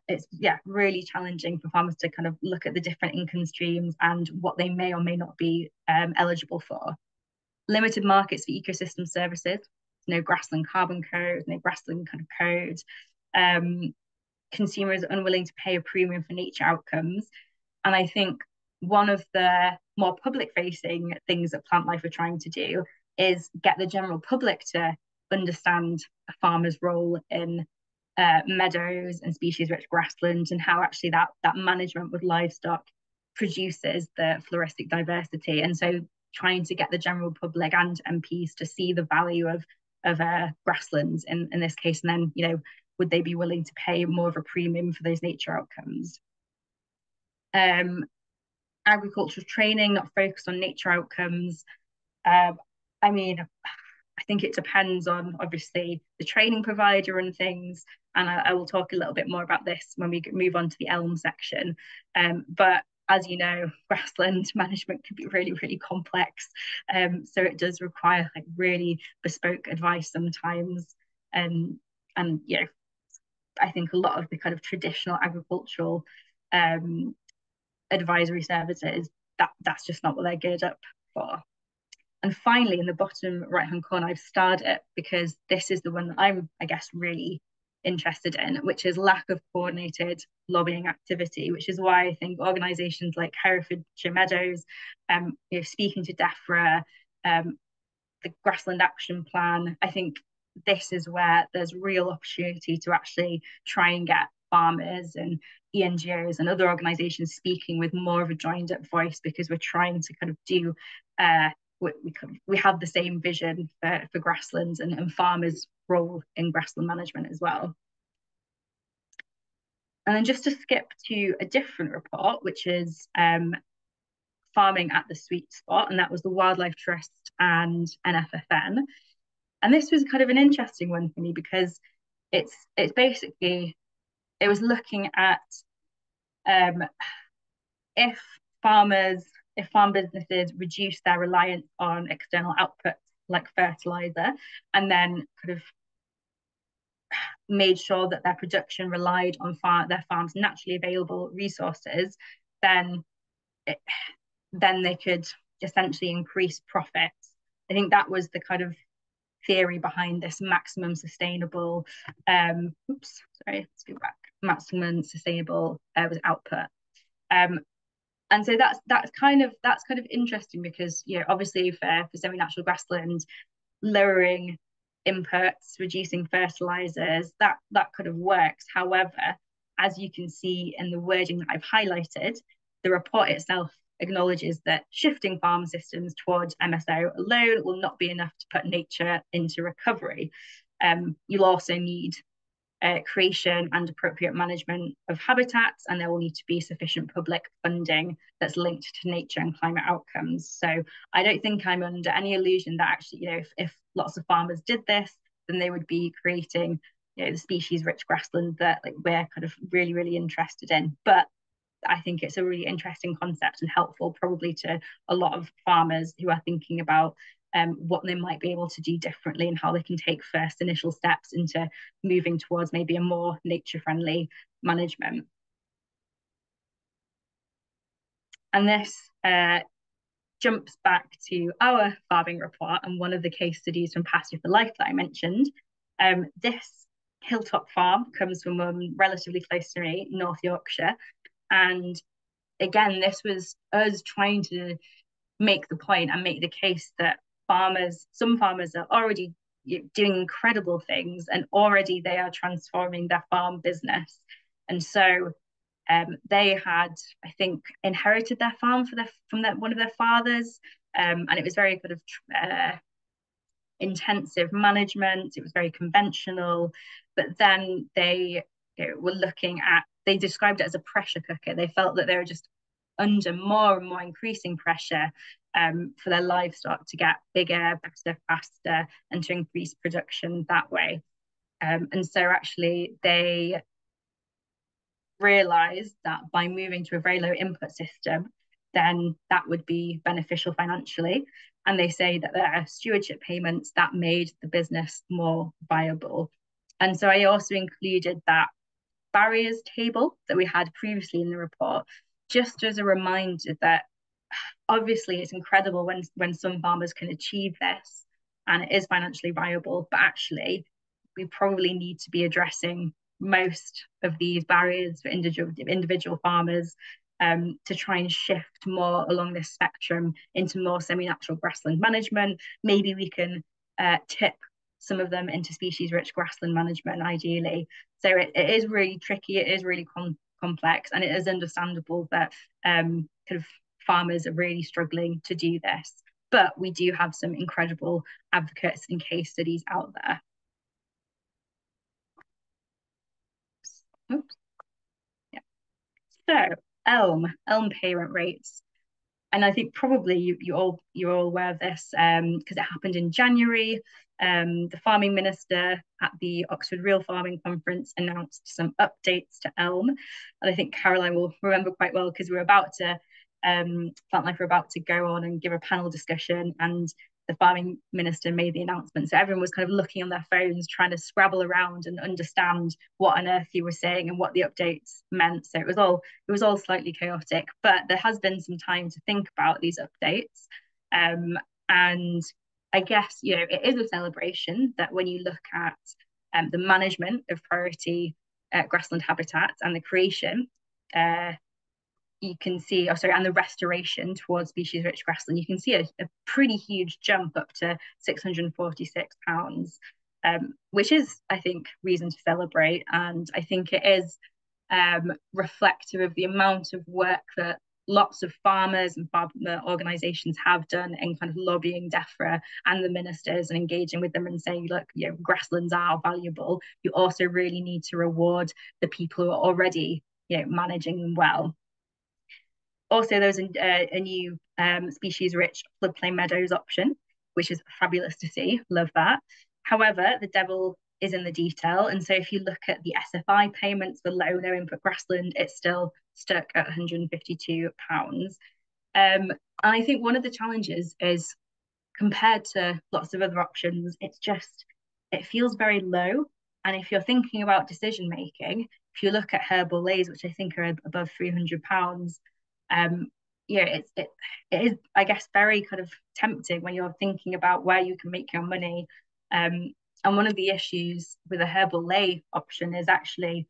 it's really challenging for farmers to kind of look at the different income streams and what they may or may not be eligible for. Limited markets for ecosystem services, no grassland carbon code, no grassland kind of code. Consumers are unwilling to pay a premium for nature outcomes. And I think one of the more public-facing things that Plantlife are trying to do is get the general public to understand a farmer's role in meadows and species-rich grasslands, and how actually that management with livestock produces the floristic diversity. And so trying to get the general public and MPs to see the value of grasslands in this case, and then, you know, would they be willing to pay more of a premium for those nature outcomes? Agricultural training not focused on nature outcomes. I mean, I think it depends on obviously the training provider and things, and I will talk a little bit more about this when we move on to the elm section. But as you know, grassland management can be really, really complex. So it does require like really bespoke advice sometimes. And you know, I think a lot of the kind of traditional agricultural advisory services, that's just not what they're geared up for. And finally, in the bottom right-hand corner, I've starred it because this is the one that I'm, I guess, really interested in, which is lack of coordinated lobbying activity, which is why I think organisations like Herefordshire Meadows, you know, speaking to DEFRA, the Grassland Action Plan, I think this is where there's real opportunity to actually try and get farmers and ENGOs and other organisations speaking with more of a joined up voice, because we're trying to kind of do we have the same vision for grasslands and farmers' role in grassland management as well. And then just to skip to a different report, which is farming at the sweet spot, and that was the Wildlife Trust and NFFN. And this was kind of an interesting one for me because it's basically, it was looking at if farm businesses reduce their reliance on external outputs like fertilizer, and then kind of made sure that their production relied on their farm's naturally available resources, then they could essentially increase profits. I think that was the kind of theory behind this maximum sustainable maximum sustainable output. And so that's kind of interesting because, you know, obviously for semi-natural grasslands, lowering inputs, reducing fertilizers, that kind of works. However, as you can see in the wording that I've highlighted, the report itself acknowledges that shifting farm systems towards MSO alone will not be enough to put nature into recovery. You'll also need creation and appropriate management of habitats, and there will need to be sufficient public funding that's linked to nature and climate outcomes. So I don't think I'm under any illusion that actually, you know, if lots of farmers did this, then they would be creating, you know, the species-rich grasslands that like we're kind of really, really interested in. But I think it's a really interesting concept and helpful probably to a lot of farmers who are thinking about what they might be able to do differently and how they can take first initial steps into moving towards maybe a more nature-friendly management. And this jumps back to our farming report and one of the case studies from Pasture for Life that I mentioned. This hilltop farm comes from relatively close to me, North Yorkshire. And again, this was us trying to make the point and make the case that some farmers are already doing incredible things, and already they are transforming their farm business. And so they had, I think, inherited their farm from one of their fathers, and it was very kind of intensive management. It was very conventional, but then they were they described it as a pressure cooker. They felt that they were just under more and more increasing pressure for their livestock to get bigger, better, faster, and to increase production that way. And so actually they realized that by moving to a very low input system, then that would be beneficial financially. And they say that their stewardship payments, that made the business more viable. And so I also included that barriers table that we had previously in the report, just as a reminder that obviously it's incredible when some farmers can achieve this and it is financially viable, but actually we probably need to be addressing most of these barriers for individual farmers to try and shift more along this spectrum into more semi-natural grassland management. Maybe we can tip some of them into species-rich grassland management, ideally. So it is really tricky, it is really complex, and it is understandable that kind of farmers are really struggling to do this. But we do have some incredible advocates and case studies out there. Oops. Yeah. So elm payment rates. And I think probably you're all aware of this because it happened in January. The farming minister at the Oxford Real Farming Conference announced some updates to elm. And I think Caroline will remember quite well because Plantlife were about to go on and give a panel discussion, and the farming minister made the announcement. So everyone was kind of looking on their phones, trying to scrabble around and understand what on earth he was saying and what the updates meant. So it was all slightly chaotic, but there has been some time to think about these updates. And I guess, it is a celebration that when you look at the management of priority grassland habitats and the creation, you can see, and the restoration towards species-rich grassland, you can see a pretty huge jump up to £646, which is, I think, reason to celebrate. And I think it is reflective of the amount of work that lots of farmers and farmer organisations have done in kind of lobbying DEFRA and the ministers and engaging with them and saying, look, grasslands are valuable. You also really need to reward the people who are already, managing them well. Also, there's a new species-rich floodplain meadows option, which is fabulous to see. Love that. However, the devil is in the detail. And so if you look at the SFI payments for low, no input grassland, it's still stuck at £152. And I think one of the challenges is, compared to lots of other options, it feels very low. And if you're thinking about decision making, if you look at herbal lays, which I think are above £300, it is, I guess, very kind of tempting when you're thinking about where you can make your money. And one of the issues with a herbal lay option is actually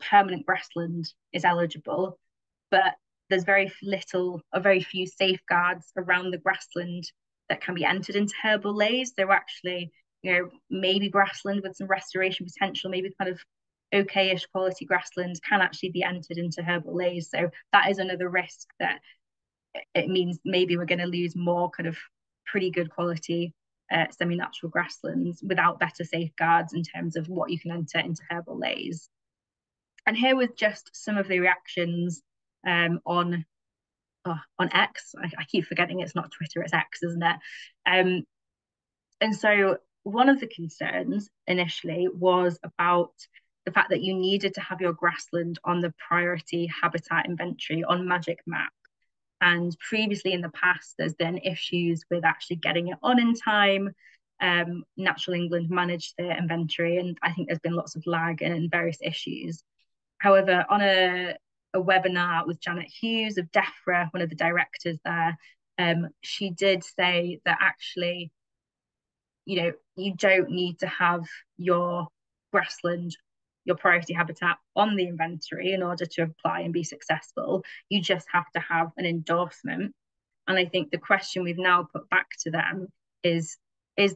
permanent grassland is eligible, but there's very few safeguards around the grassland that can be entered into herbal lays. So actually, maybe grassland with some restoration potential, maybe kind of okay-ish quality grasslands can actually be entered into herbal lays. So that is another risk, that it means maybe we're going to lose more kind of pretty good quality semi-natural grasslands without better safeguards in terms of what you can enter into herbal lays. And here was just some of the reactions on X. I keep forgetting it's not Twitter, it's X, isn't it? And so one of the concerns initially was about the fact that you needed to have your grassland on the priority habitat inventory on Magic Map. And previously in the past, there's been issues with actually getting it on in time. Natural England managed their inventory, and I think there's been lots of lag and various issues. However, on a webinar with Janet Hughes of DEFRA, one of the directors there, she did say that actually, you don't need to have your grassland, your priority habitat on the inventory in order to apply and be successful. You just have to have an endorsement. And I think the question we've now put back to them is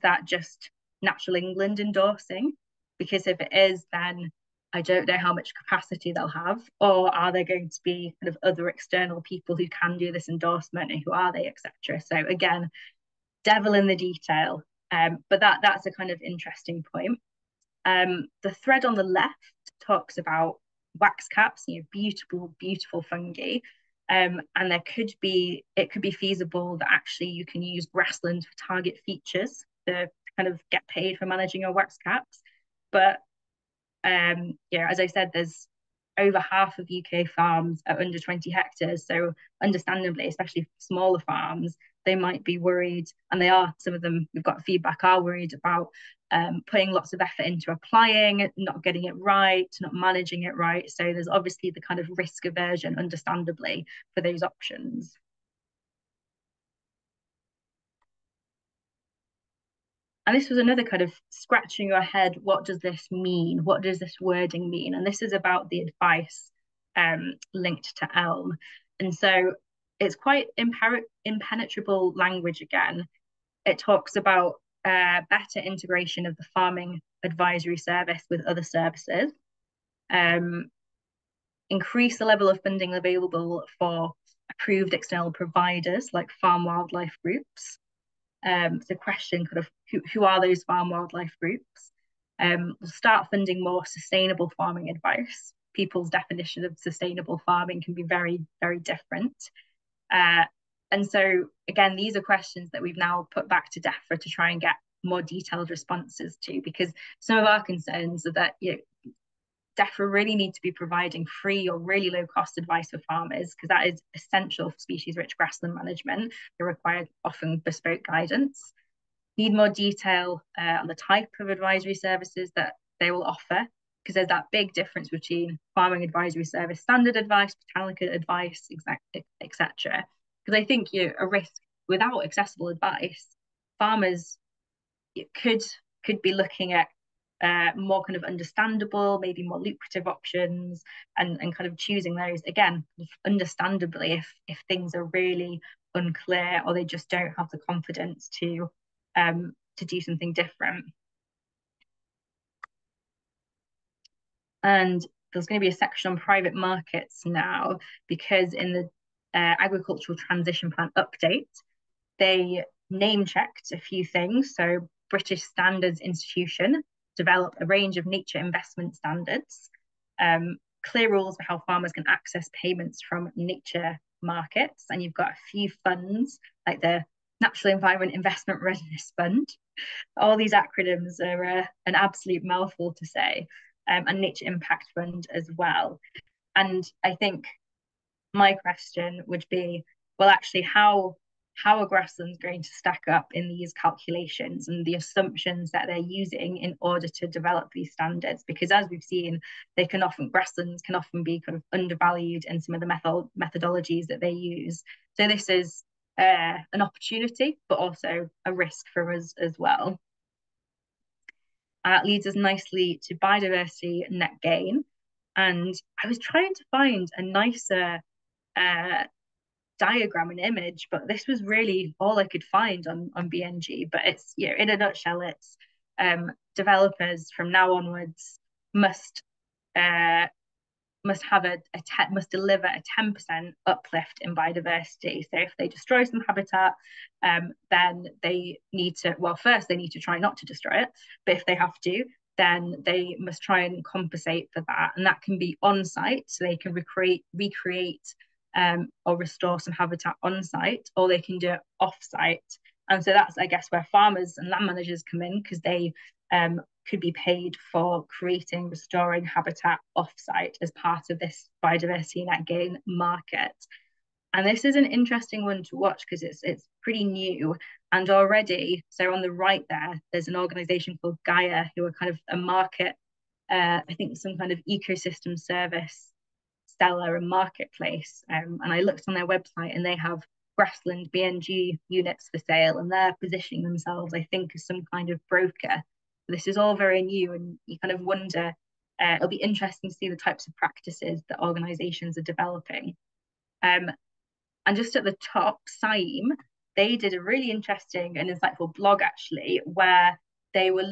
that just Natural England endorsing? Because if it is, then I don't know how much capacity they'll have, or are there going to be kind of other external people who can do this endorsement, and who are they, etc. So again, devil in the detail, but that's a kind of interesting point. The thread on the left talks about wax caps, beautiful fungi, and it could be feasible that actually you can use grassland for target features to kind of get paid for managing your wax caps. But as I said, there's over half of UK farms are under 20 hectares. So understandably, especially smaller farms, they might be worried, and some of them, we've got feedback, are worried about putting lots of effort into applying, not getting it right, not managing it right. So there's obviously the kind of risk aversion, understandably, for those options. And this was another kind of scratching your head, what does this mean? What does this wording mean? And this is about the advice linked to Elm. And so it's quite impenetrable language again. It talks about better integration of the farming advisory service with other services, increase the level of funding available for approved external providers like farm wildlife groups. The question kind of who are those farm wildlife groups? We'll start funding more sustainable farming advice. People's definition of sustainable farming can be very, very different. And so, again, these are questions that we've now put back to DEFRA to try and get more detailed responses to, because some of our concerns are that DEFRA really need to be providing free or really low cost advice for farmers, because that is essential for species-rich grassland management. They require often bespoke guidance. Need more detail on the type of advisory services that they will offer, because there's that big difference between farming advisory service, standard advice, botanical advice, etc. Because I think a risk without accessible advice, farmers could be looking at more kind of understandable, maybe more lucrative options, and kind of choosing those, again, understandably, if things are really unclear, or they just don't have the confidence to do something different. And there's going to be a section on private markets now, because in the agricultural transition plan update, they name checked a few things. So British Standards Institution developed a range of nature investment standards, clear rules for how farmers can access payments from nature markets. And you've got a few funds like the Natural Environment Investment Readiness Fund. All these acronyms are an absolute mouthful to say, and Nature Impact Fund as well. And I think my question would be, well, actually, how are grasslands going to stack up in these calculations and the assumptions that they're using in order to develop these standards? Because as we've seen, grasslands can often be kind of undervalued in some of the methodologies that they use. So this is an opportunity, but also a risk for us as well. Leads us nicely to biodiversity net gain. And I was trying to find a nicer diagram and image, but this was really all I could find on BNG. But it's, in a nutshell, it's developers from now onwards must deliver a 10% uplift in biodiversity. So if they destroy some habitat, then they need to, first they need to try not to destroy it, but if they have to, then they must try and compensate for that. And that can be on site, so they can recreate or restore some habitat on site, or they can do it off site. And so that's, I guess, where farmers and land managers come in, because they could be paid for restoring habitat off site as part of this biodiversity net gain market. And this is an interesting one to watch because it's pretty new. And already, so on the right there, there's an organization called Gaia, who are kind of a market, I think some kind of ecosystem service seller and marketplace. And I looked on their website and they have grassland BNG units for sale, and they're positioning themselves, I think, as some kind of broker. This is all very new, and you kind of wonder, it'll be interesting to see the types of practices that organizations are developing. And just at the top, Saim, they did a really interesting and insightful blog actually, where they'd been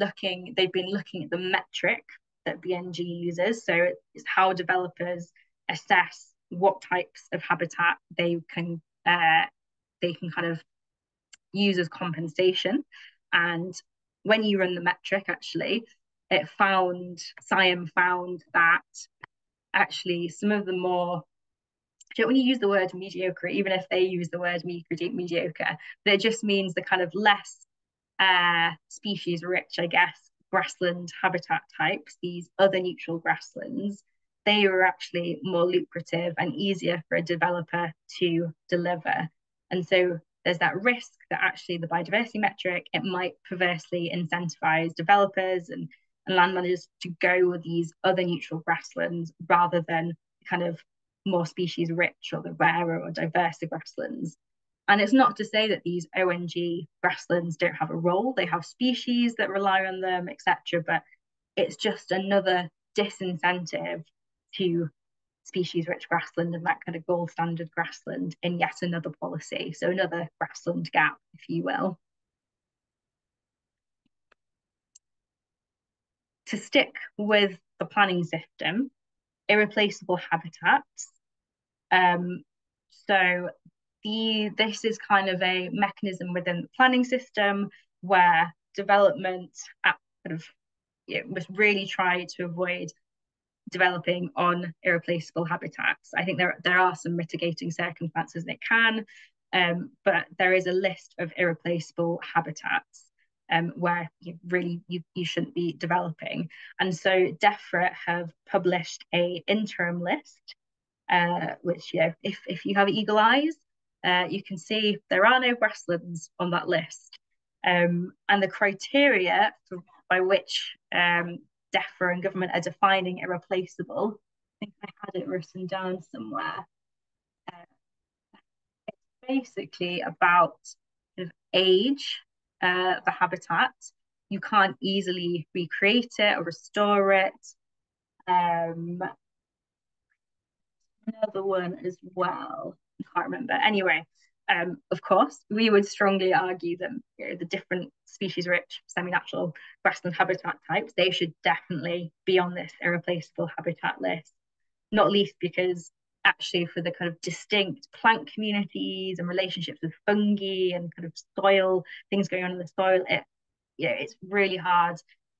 looking at the metric that BNG uses. So it's how developers assess what types of habitat they can kind of use as compensation. And when you run the metric, actually, Saim found that actually some of the more, I don't want to use the word mediocre, even if they use the word mediocre, but it just means the kind of less species rich, I guess, grassland habitat types, these other neutral grasslands, they were actually more lucrative and easier for a developer to deliver. And so there's that risk that actually the biodiversity metric, it might perversely incentivize developers and land managers to go with these other neutral grasslands rather than kind of more species rich or the rarer or diverser grasslands. And it's not to say that these ONG grasslands don't have a role. They have species that rely on them, etc. But it's just another disincentive to species-rich grassland and that kind of gold standard grassland in yet another policy. So another grassland gap, if you will. To stick with the planning system, irreplaceable habitats. So this is kind of a mechanism within the planning system where development must really try to avoid developing on irreplaceable habitats. I think there are some mitigating circumstances that can, but there is a list of irreplaceable habitats where you shouldn't be developing. And so DEFRA have published an interim list, which, if you have eagle eyes, you can see there are no grasslands on that list. And the criteria by which DEFRA and government are defining irreplaceable, I think I had it written down somewhere. It's basically about the age of the habitat. You can't easily recreate it or restore it. Another one as well, I can't remember. Anyway, of course, we would strongly argue that the different species-rich, semi-natural grassland habitat types, they should definitely be on this irreplaceable habitat list, not least because actually for the kind of distinct plant communities and relationships with fungi and kind of soil, things going on in the soil, it's really hard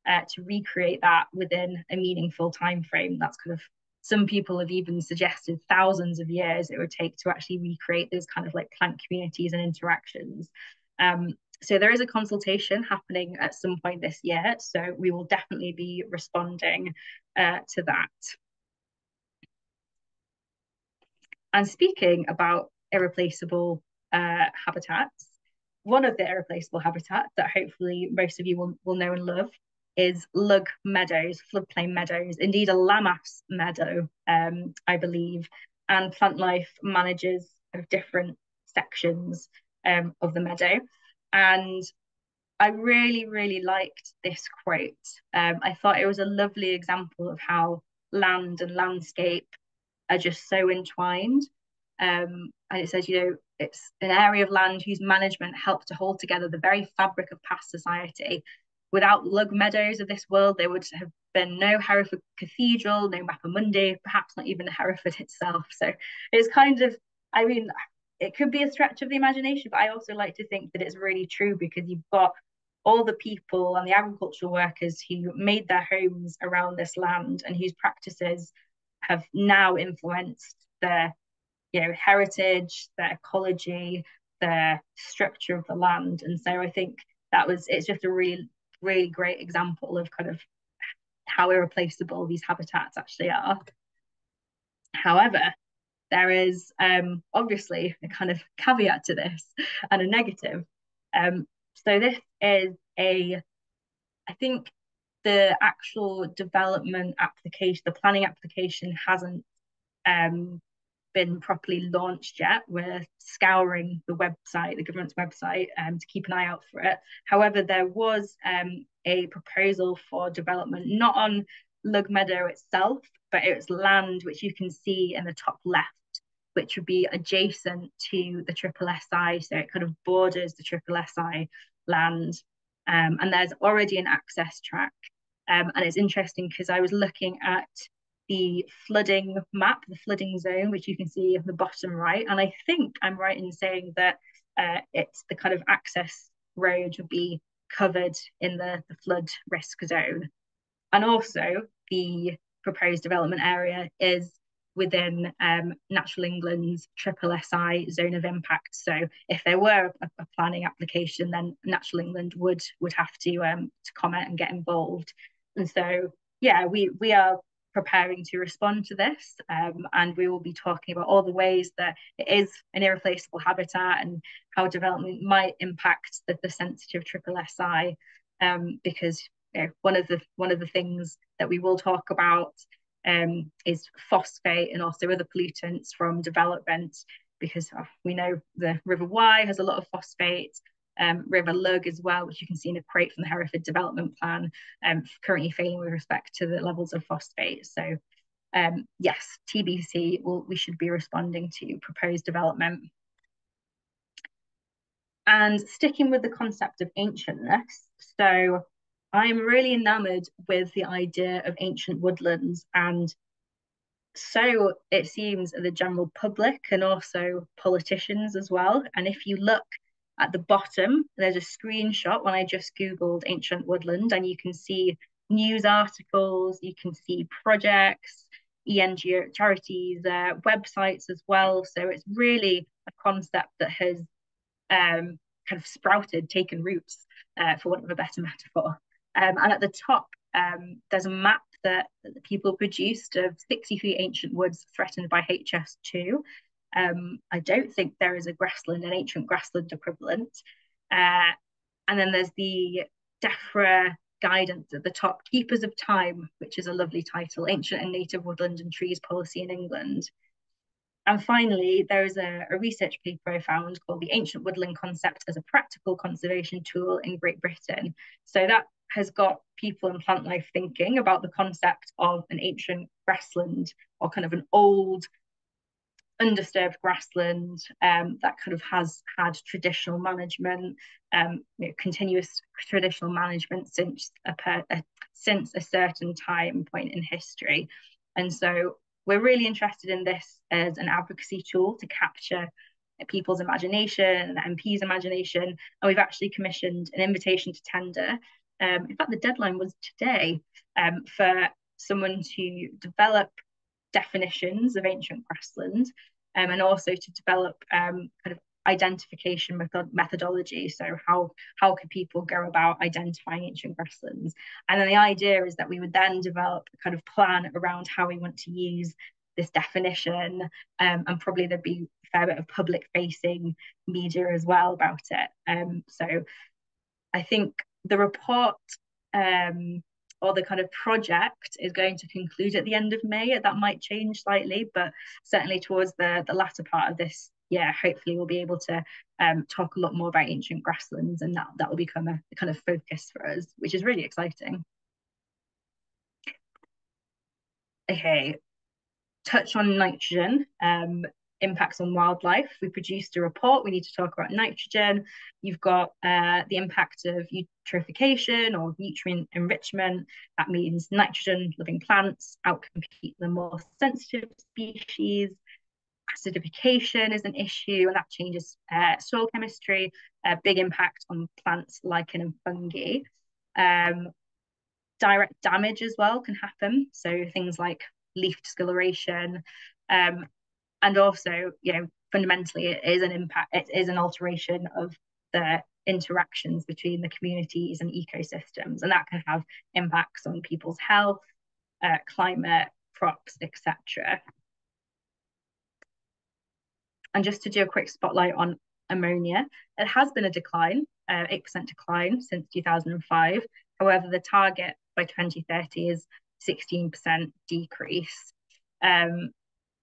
to recreate that within a meaningful time frame. That's kind of, some people have even suggested thousands of years it would take to actually recreate those kind of like plant communities and interactions. So there is a consultation happening at some point this year, so we will definitely be responding to that. And speaking about irreplaceable habitats, one of the irreplaceable habitats that hopefully most of you will know and love is lug meadows, floodplain meadows, indeed a Lammas meadow, I believe, and Plantlife manages different sections of the meadow. And I really, really liked this quote. I thought it was a lovely example of how land and landscape are just so entwined. And it says, it's an area of land whose management helped to hold together the very fabric of past society. Without lug meadows of this world, there would have been no Hereford Cathedral, no Mappamundi, perhaps not even Hereford itself. So it's kind of, I mean, it could be a stretch of the imagination, but I also like to think that it's really true because you've got all the people and the agricultural workers who made their homes around this land and whose practices have now influenced their heritage, their ecology, their structure of the land. And so I think it's just a really, really great example of kind of how irreplaceable these habitats actually are. However, there is obviously a kind of caveat to this and a negative. So this is I think the actual development application, the planning application hasn't been properly launched yet. We're scouring the website, the government's website, to keep an eye out for it. However, there was a proposal for development, not on Lug Meadow itself, but it's land which you can see in the top left, which would be adjacent to the Triple SI. So it kind of borders the Triple SI land. And there's already an access track. And it's interesting because I was looking at the flooding map, the flooding zone, which you can see at the bottom right. And I think I'm right in saying that it's the kind of access road would be covered in the flood risk zone. And also the proposed development area is within Natural England's Triple SI zone of impact. So if there were a planning application, then Natural England would have to comment and get involved. And so, yeah, we are preparing to respond to this, and we will be talking about all the ways that it is an irreplaceable habitat and how development might impact the sensitive Triple SI, because one of the things that we will talk about is phosphate and also other pollutants from development, because we know the River Wye has a lot of phosphate, River Lug as well, which you can see in a crate from the Hereford Development Plan, currently failing with respect to the levels of phosphate. So yes, TBC, we should be responding to proposed development. And sticking with the concept of ancientness, so I'm really enamored with the idea of ancient woodlands, and so it seems the general public and also politicians as well. And if you look at the bottom, there's a screenshot when I just Googled ancient woodland, and you can see news articles, you can see projects, ENGO charities, websites as well. So it's really a concept that has kind of sprouted, taken roots, for want of a better metaphor. And at the top, there's a map that the people produced of 63 ancient woods threatened by HS2. I don't think there is an ancient grassland equivalent. And then there's the DEFRA guidance at the top, Keepers of Time, which is a lovely title, Ancient and Native Woodland and Trees Policy in England. And finally, there is a research paper I found called The Ancient Woodland Concept as a Practical Conservation Tool in Great Britain. So that has got people in Plantlife thinking about the concept of an ancient grassland, or kind of an old undisturbed grassland that kind of has had traditional management, continuous traditional management since a certain time point in history. And so we're really interested in this as an advocacy tool to capture people's imagination, the MP's imagination, and we've actually commissioned an invitation to tender. In fact, the deadline was today, for someone to develop definitions of ancient grassland, and also to develop kind of identification methodology. So how could people go about identifying ancient grasslands? And then the idea is that we would then develop a kind of plan around how we want to use this definition, and probably there'd be a fair bit of public facing media as well about it. So I think the report, or the kind of project, is going to conclude at the end of May. That might change slightly, but certainly towards the latter part of this year, hopefully we'll be able to talk a lot more about ancient grasslands, and that will become a kind of focus for us, which is really exciting. Okay, touch on nitrogen. Impacts on wildlife. We produced a report. We need to talk about nitrogen. You've got the impact of eutrophication or nutrient enrichment. That means nitrogen living plants outcompete the more sensitive species. Acidification is an issue, and that changes soil chemistry. Big impact on plants, lichen and fungi. Direct damage as well can happen. So things like leaf discoloration. And also, fundamentally, it is an impact. It is an alteration of the interactions between the communities and ecosystems, and that can have impacts on people's health, climate, crops, etc. And just to do a quick spotlight on ammonia, it has been a decline, 8% decline since 2005. However, the target by 2030 is 16% decrease. And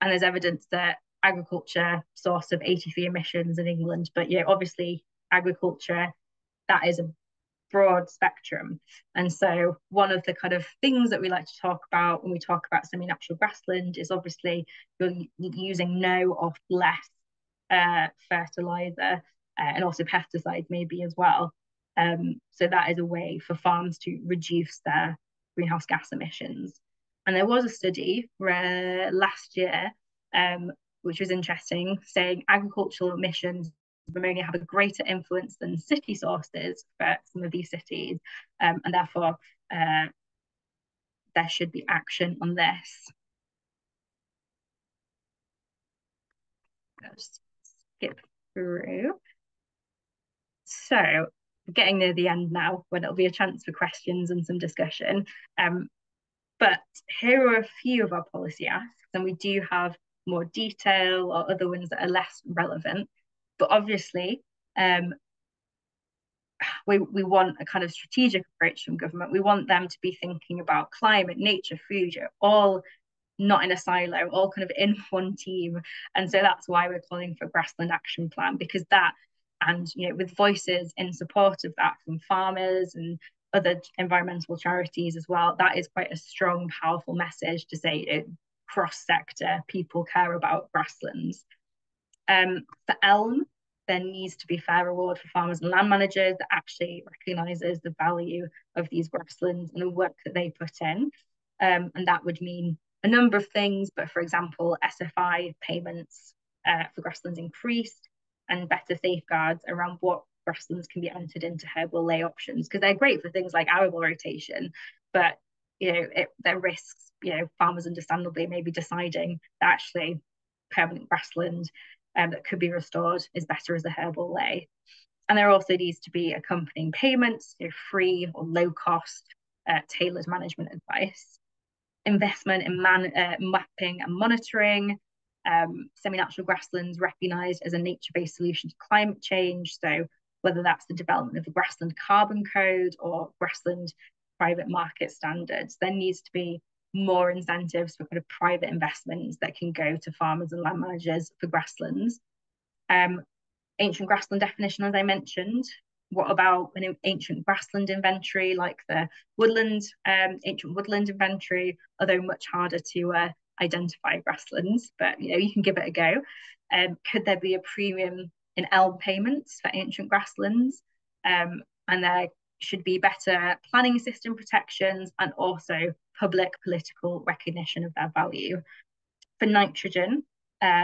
there's evidence that agriculture source of 83 emissions in England, but obviously agriculture, that is a broad spectrum. And so one of the kind of things that we like to talk about when we talk about semi-natural grassland is obviously you're using no or less fertilizer and also pesticides maybe as well. So that is a way for farms to reduce their greenhouse gas emissions. And there was a study last year, which was interesting, saying agricultural emissions of ammonia have a greater influence than city sources for some of these cities, and therefore there should be action on this. Just skip through. So getting near the end now, when it'll be a chance for questions and some discussion. But here are a few of our policy asks, and we do have more detail or other ones that are less relevant. But obviously, we want a kind of strategic approach from government. We want them to be thinking about climate, nature, food, all not in a silo, all kind of in one team. And so that's why we're calling for a grassland action plan, because that, and with voices in support of that from farmers and other environmental charities as well, that is quite a strong, powerful message to say cross-sector people care about grasslands. For elm, there needs to be fair reward for farmers and land managers that actually recognises the value of these grasslands and the work that they put in. And that would mean a number of things, but for example, SFI payments for grasslands increased, and better safeguards around what grasslands can be entered into herbal lay options, because they're great for things like arable rotation, but there risks, farmers understandably may be deciding that actually permanent grassland that could be restored is better as a herbal lay. And there also needs to be accompanying payments, free or low cost tailored management advice. Investment in mapping and monitoring, semi-natural grasslands recognised as a nature-based solution to climate change. So whether that's the development of a grassland carbon code or grassland private market standards, there needs to be more incentives for kind of private investments that can go to farmers and land managers for grasslands. Ancient grassland definition, as I mentioned. What about an ancient grassland inventory like the ancient woodland inventory, although much harder to identify grasslands, but you can give it a go. Could there be a premium in elm payments for ancient grasslands? And there should be better planning system protections and also public political recognition of their value. For nitrogen,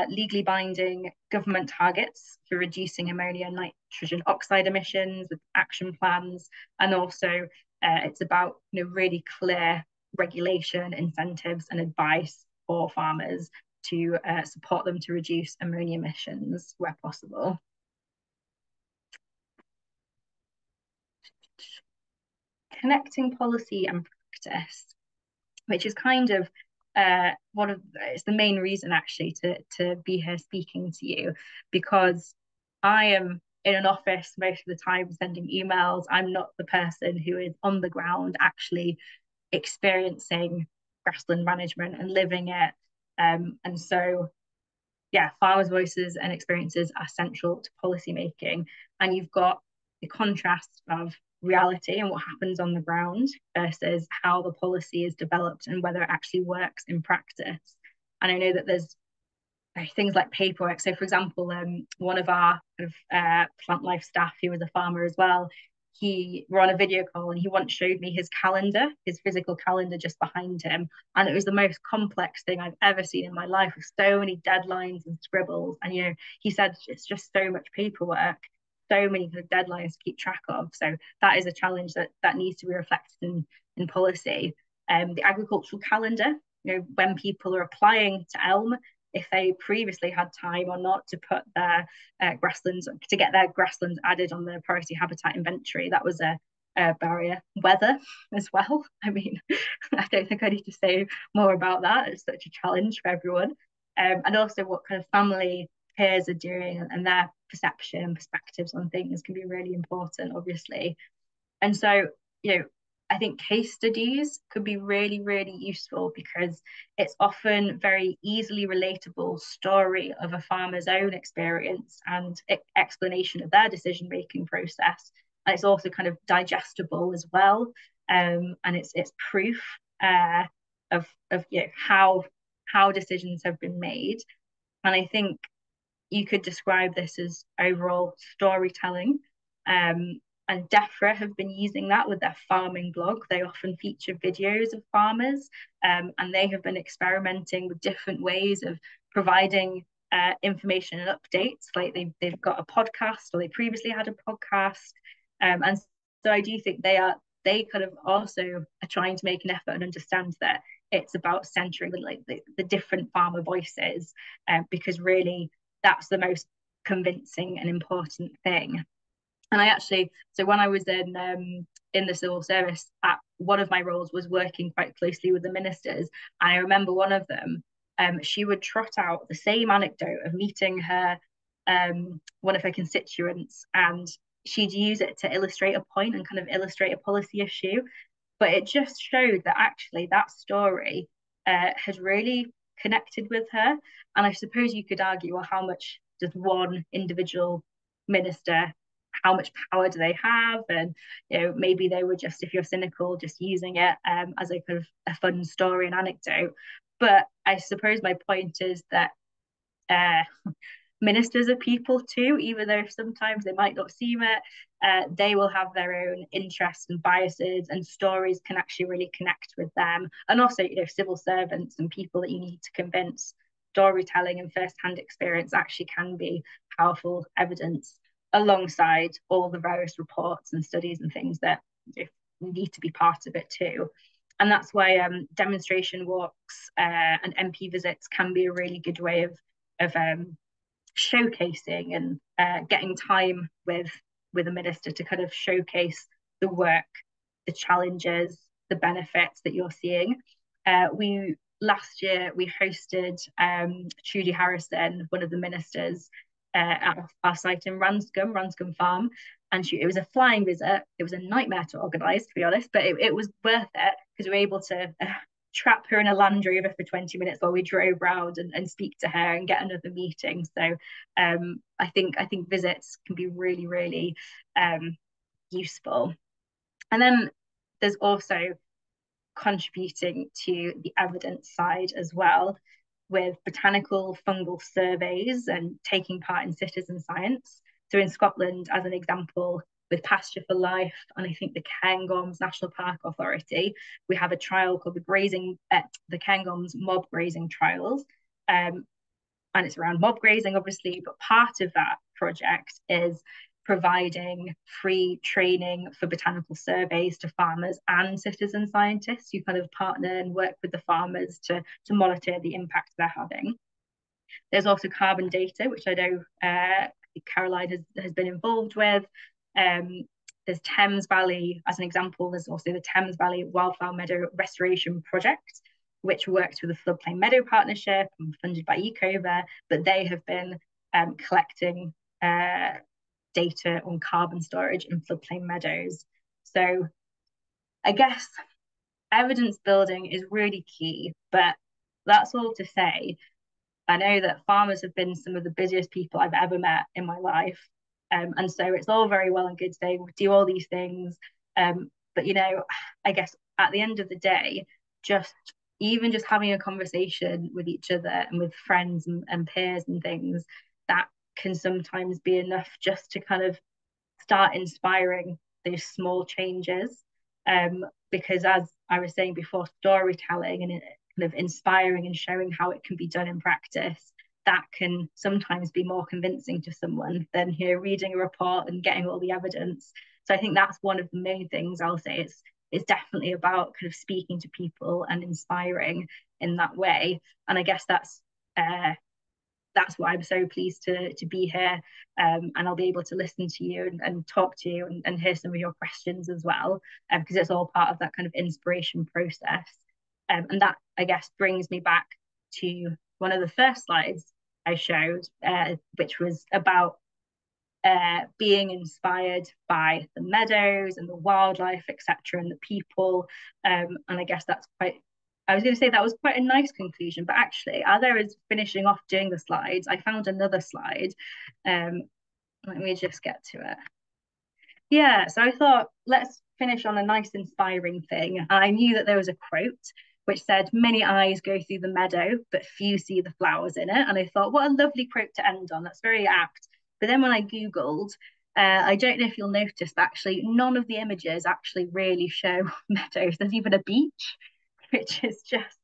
legally binding government targets for reducing ammonia and nitrogen oxide emissions with action plans, and also it's about really clear regulation, incentives and advice for farmers to support them to reduce ammonia emissions where possible. Connecting policy and practice, which is kind of it's the main reason actually to be here speaking to you, because I am in an office most of the time sending emails. I'm not the person who is on the ground actually experiencing grassland management and living it. And so, farmers' voices and experiences are central to policy making. And you've got the contrast of reality and what happens on the ground versus how the policy is developed and whether it actually works in practice. And I know that there's things like paperwork. So for example, one of our Plantlife staff, who was a farmer as well, we're on a video call and he once showed me his calendar, his physical calendar just behind him. And it was the most complex thing I've ever seen in my life, with so many deadlines and scribbles. And, he said it's just so much paperwork, so many kind of deadlines to keep track of. So that is a challenge that needs to be reflected in policy. The agricultural calendar, when people are applying to ELM, if they previously had time or not to put their grasslands, to get their grasslands added on the priority habitat inventory, that was a barrier. Weather as well. I mean, I don't think I need to say more about that. It's such a challenge for everyone. And also what kind of family peers are doing, and their perception and perspectives on things can be really important, obviously. And so, I think case studies could be really, really useful because it's often very easily relatable story of a farmer's own experience and explanation of their decision-making process. And it's also kind of digestible as well. And it's proof of how decisions have been made. And I think you could describe this as overall storytelling. And DEFRA have been using that with their farming blog. They often feature videos of farmers, and they have been experimenting with different ways of providing information and updates. Like they've got a podcast, or they previously had a podcast. And so I do think they kind of also are trying to make an effort and understand that it's about centering the different farmer voices, because really that's the most convincing and important thing. And so when I was in the civil service, one of my roles was working quite closely with the ministers. And I remember one of them, she would trot out the same anecdote of meeting one of her constituents, and she'd use it to illustrate a point and kind of illustrate a policy issue. But it just showed that actually that story had really connected with her. And I suppose you could argue, well, how much does one individual minister, how much power do they have? And maybe they were just, if you're cynical, just using it as a kind of a fun story and anecdote. But I suppose my point is that ministers are people too, even though sometimes they might not seem it. They will have their own interests and biases, and stories can actually really connect with them. And also, civil servants and people that you need to convince, storytelling and first-hand experience actually can be powerful evidence, alongside all the various reports and studies and things that need to be part of it too. And that's why demonstration walks and MP visits can be a really good way of showcasing and getting time with a minister to kind of showcase the work, the challenges, the benefits that you're seeing. Last year we hosted Trudy Harrison, one of the ministers, at our site in Ranscombe Farm, and it was a flying visit. It was a nightmare to organise, to be honest, but it was worth it because we were able to trap her in a Land Rover for 20 minutes while we drove round and speak to her and get another meeting. So I think visits can be really, really useful. And then there's also contributing to the evidence side as well, with botanical fungal surveys and taking part in citizen science. So in Scotland, as an example, with Pasture for Life and I think the Cairngorms National Park Authority, we have a trial called the Cairngorms Mob Grazing Trials. And it's around mob grazing, obviously, but part of that project is providing free training for botanical surveys to farmers and citizen scientists who kind of partner and work with the farmers to monitor the impact they're having. There's also carbon data, which I know Caroline has been involved with. There's Thames Valley, as an example. There's also the Thames Valley Wildflower Meadow Restoration Project, which works with the Floodplain Meadow Partnership and funded by Ecover, but they have been collecting data on carbon storage in floodplain meadows. So I guess evidence building is really key, but that's all to say, I know that farmers have been some of the busiest people I've ever met in my life. And so it's all very well and good to say, we'll do all these things. But, I guess at the end of the day, just having a conversation with each other and with friends and peers and things, that can sometimes be enough just to kind of start inspiring those small changes. Because as I was saying before, storytelling and kind of inspiring and showing how it can be done in practice, that can sometimes be more convincing to someone than reading a report and getting all the evidence. So I think that's one of the main things I'll say. It's definitely about kind of speaking to people and inspiring in that way. And I guess that's why I'm so pleased to be here, and I'll be able to listen to you and talk to you and hear some of your questions as well, because it's all part of that kind of inspiration process. And that, I guess, brings me back to one of the first slides I showed, which was about being inspired by the meadows and the wildlife, etc., and the people. And I guess that's quite. I was going to say that was quite a nice conclusion, but actually, as I was finishing off doing the slides, I found another slide. Let me just get to it. Yeah, so I thought let's finish on a nice inspiring thing. And I knew that there was a quote which said, "Many eyes go through the meadow, but few see the flowers in it." And I thought, what a lovely quote to end on. That's very apt. But then when I Googled, I don't know if you'll notice, but actually none of the images actually really show meadows. There's even a beach, which is just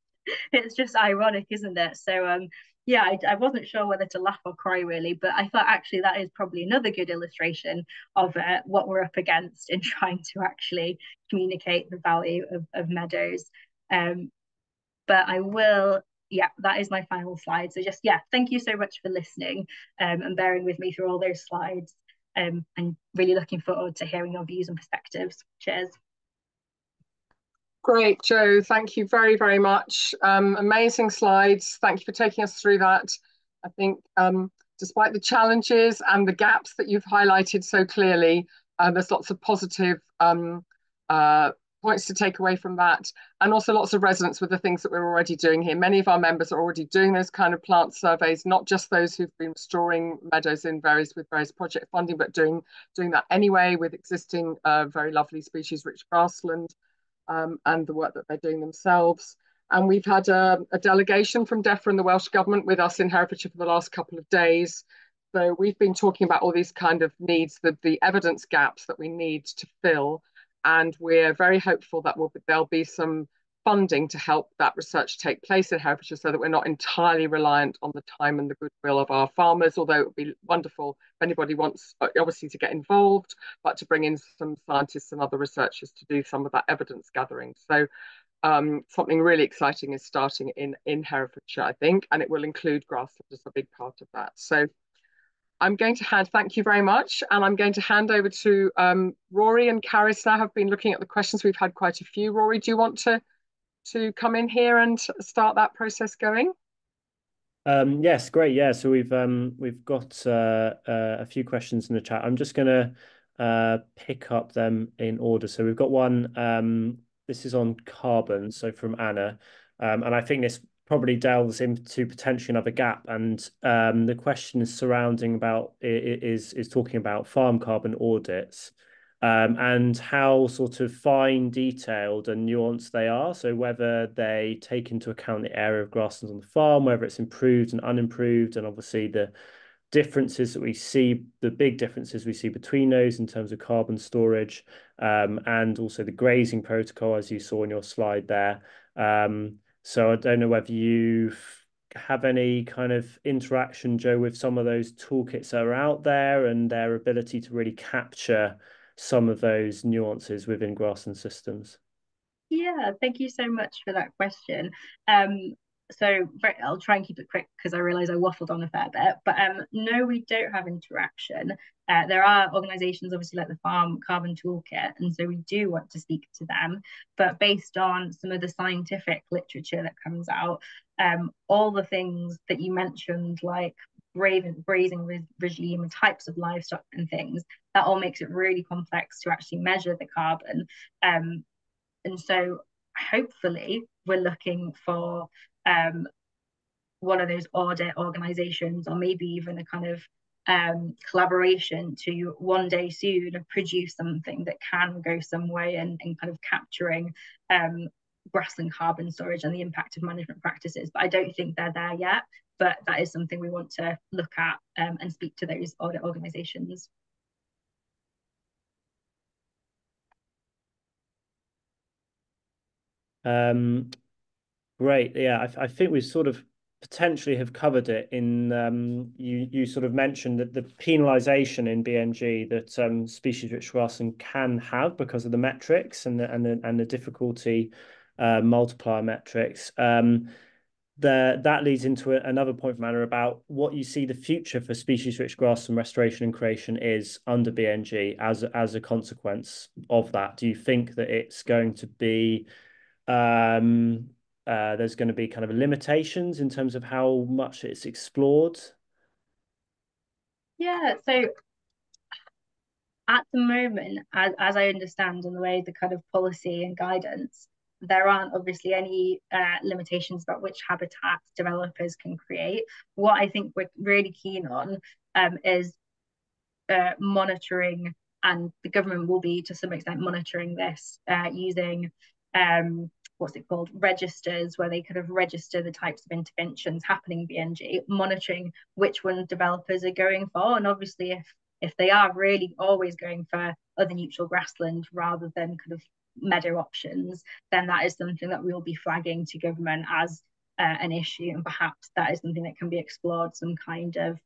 it's just ironic, isn't it? So yeah, I wasn't sure whether to laugh or cry really, but I thought actually that is probably another good illustration of what we're up against in trying to actually communicate the value of meadows. But I will, yeah, that is my final slide. So just, yeah, thank you so much for listening and bearing with me through all those slides. And really looking forward to hearing your views and perspectives. Cheers. Great, Jo. Thank you very, very much. Amazing slides. Thank you for taking us through that. I think despite the challenges and the gaps that you've highlighted so clearly, there's lots of positive points to take away from that, and also lots of resonance with the things that we're already doing here. Many of our members are already doing those kind of plant surveys, not just those who've been restoring meadows with various project funding, but doing that anyway with existing very lovely species-rich grassland. And the work that they're doing themselves. And we've had a delegation from DEFRA and the Welsh Government with us in Herefordshire for the last couple of days. So we've been talking about all these kind of needs, the evidence gaps that we need to fill. And we're very hopeful that there'll be some funding to help that research take place in Herefordshire so that we're not entirely reliant on the time and the goodwill of our farmers, although it would be wonderful if anybody wants, obviously, to get involved, but to bring in some scientists and other researchers to do some of that evidence gathering. So something really exciting is starting in Herefordshire, I think, and it will include grassland as a big part of that. So I'm going to thank you very much, and I'm going to hand over to Rory and Caris now have been looking at the questions. We've had quite a few. Rory, do you want to come in here and start that process going? Yes, great. Yeah, so we've got a few questions in the chat. I'm just going to pick up them in order. So we've got one. This is on carbon, so from Anna, and I think this probably delves into potentially another gap. And the question is surrounding about is talking about farm carbon audits. And how sort of fine detailed and nuanced they are. So whether they take into account the area of grasslands on the farm, whether it's improved and unimproved, and obviously the differences that we see, the big differences we see between those in terms of carbon storage, and also the grazing protocol, as you saw in your slide there. So I don't know whether you have any kind of interaction, Jo, with some of those toolkits that are out there and their ability to really capture some of those nuances within grassland systems. Yeah, thank you so much for that question. So I'll try and keep it quick because I realise I waffled on a fair bit. But no, we don't have interaction. There are organisations, obviously, like the Farm Carbon Toolkit, and so we do want to speak to them. But based on some of the scientific literature that comes out, all the things that you mentioned, like grazing regime and types of livestock and things, that all makes it really complex to actually measure the carbon. And so hopefully we're looking for one of those audit organizations, or maybe even a kind of collaboration to one day soon produce something that can go some way in kind of capturing grassland carbon storage and the impact of management practices. But I don't think they're there yet. But that is something we want to look at and speak to those audit organizations. Great. Yeah, I think we sort of potentially have covered it in you sort of mentioned that the penalisation in BNG that species-rich grassland can have because of the metrics and the difficulty multiplier metrics. That leads into another point from Anna about what you see the future for species-rich grassland restoration and creation is under BNG as a consequence of that. Do you think that it's going to be there's going to be kind of limitations in terms of how much it's explored? Yeah, so at the moment, as I understand in the way the kind of policy and guidance, there aren't obviously any limitations about which habitats developers can create. What I think we're really keen on is monitoring, and the government will be to some extent monitoring this using what's it called, registers, where they kind of register the types of interventions happening in BNG, monitoring which ones developers are going for. And obviously if they are really always going for other neutral grassland rather than kind of meadow options, then that is something that we'll be flagging to government as an issue, and perhaps that is something that can be explored, some kind of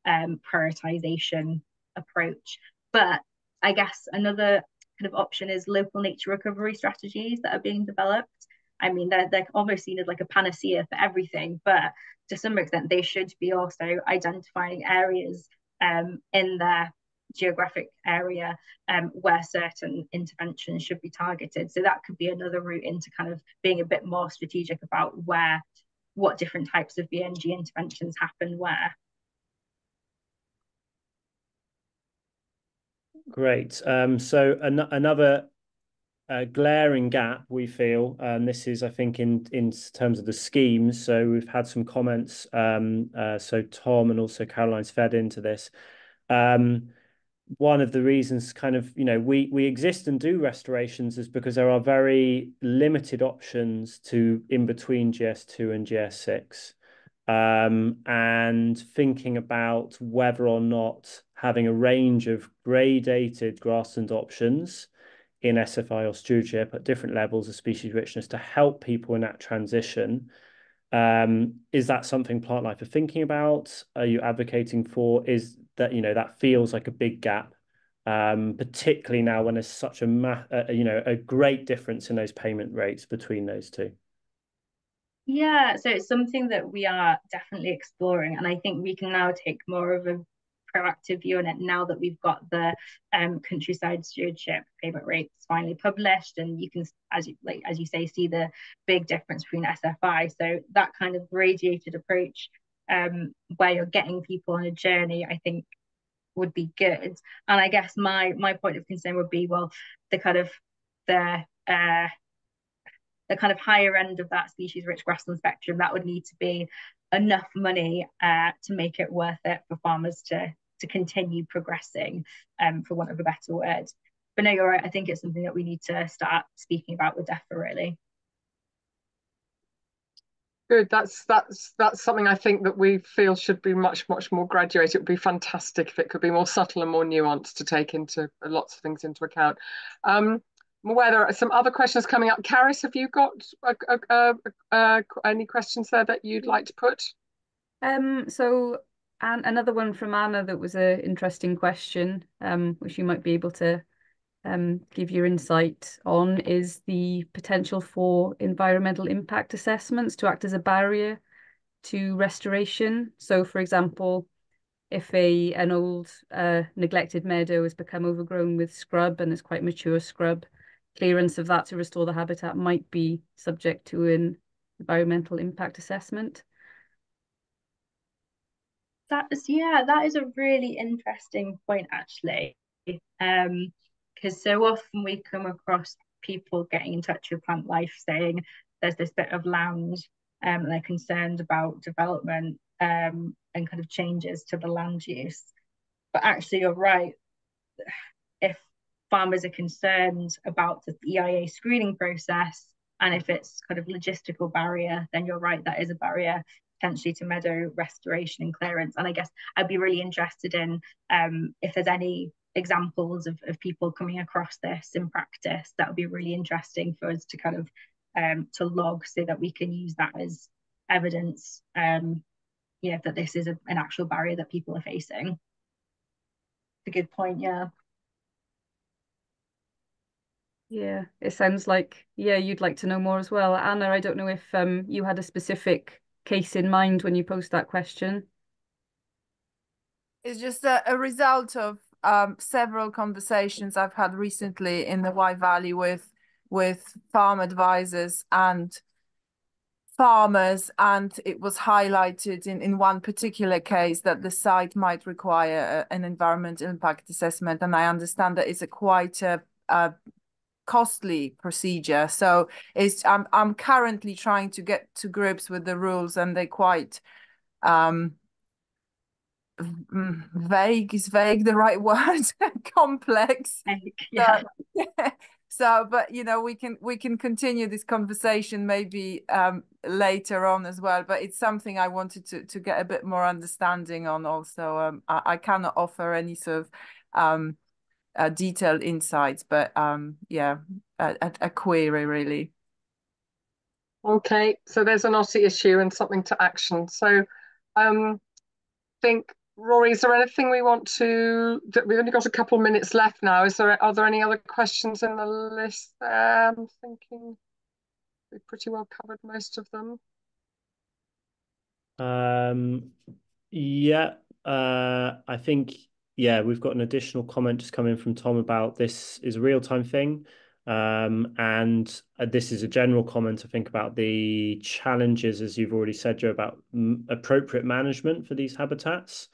prioritization approach. But I guess another kind of option is local nature recovery strategies that are being developed. I mean, they're almost seen as like a panacea for everything, but to some extent, they should be also identifying areas in their geographic area where certain interventions should be targeted. So that could be another route into kind of being a bit more strategic about what different types of BNG interventions happen where. Great. So another glaring gap we feel, and this is, I think, in terms of the schemes. So we've had some comments. So Tom and also Caroline's fed into this. One of the reasons kind of, we exist and do restorations is because there are very limited options to in between GS2 and GS6. And thinking about whether or not having a range of gradated grassland options in SFI or stewardship at different levels of species richness to help people in that transition. Is that something Plantlife are thinking about? Are you advocating for? Is that, that feels like a big gap, particularly now when there's such a great difference in those payment rates between those two? Yeah, so it's something that we are definitely exploring, and I think we can now take more of a proactive view on it now that we've got the countryside stewardship payment rates finally published, and you can, as you say, see the big difference between SFI. So that kind of gradated approach, where you're getting people on a journey, I think would be good. And I guess my point of concern would be, well, the kind of the kind of higher end of that species rich grassland spectrum, that would need to be enough money to make it worth it for farmers to continue progressing, for want of a better word. But no, you're right. I think it's something that we need to start speaking about with DEFRA, really. Good. That's something I think that we feel should be much more graduated. It would be fantastic if it could be more subtle and more nuanced to take into lots of things into account. I'm aware there are some other questions coming up. Caris, have you got any questions there that you'd like to put? So another one from Anna that was an interesting question, which you might be able to give your insight on, is the potential for environmental impact assessments to act as a barrier to restoration. So, for example, if an old neglected meadow has become overgrown with scrub and is quite mature scrub, clearance of that to restore the habitat might be subject to an environmental impact assessment. That is a really interesting point, actually. Because so often we come across people getting in touch with Plantlife saying there's this bit of land and they're concerned about development and kind of changes to the land use. But actually, you're right. If farmers are concerned about the EIA screening process, and if it's kind of logistical barrier, then you're right, that is a barrier potentially to meadow restoration and clearance. And I guess I'd be really interested in if there's any examples of people coming across this in practice. That would be really interesting for us to kind of to log, so that we can use that as evidence, that this is an actual barrier that people are facing. It's a good point, yeah. Yeah, it sounds like, you'd like to know more as well. Anna, I don't know if you had a specific case in mind when you posed that question. It's just a result of several conversations I've had recently in the Wye Valley with farm advisors and farmers, and it was highlighted in one particular case that the site might require an environmental impact assessment, and I understand that it's quite a costly procedure. So I'm currently trying to get to grips with the rules, and they're quite vague. Is vague the right word? Complex. Yeah. So, but we can continue this conversation maybe later on as well. But it's something I wanted to get a bit more understanding on. Also, I cannot offer any sort of detailed insights, but yeah, a query really. Okay, so there's an Aussie issue and something to action. So, think, Rory, is there anything we want to? We've only got a couple of minutes left now. Are there any other questions in the list there? I'm thinking we've pretty well covered most of them. Yeah, I think, yeah, we've got an additional comment just coming from Tom about this is a real-time thing. And this is a general comment, I think, about the challenges, as you've already said, Jo, about appropriate management for these habitats.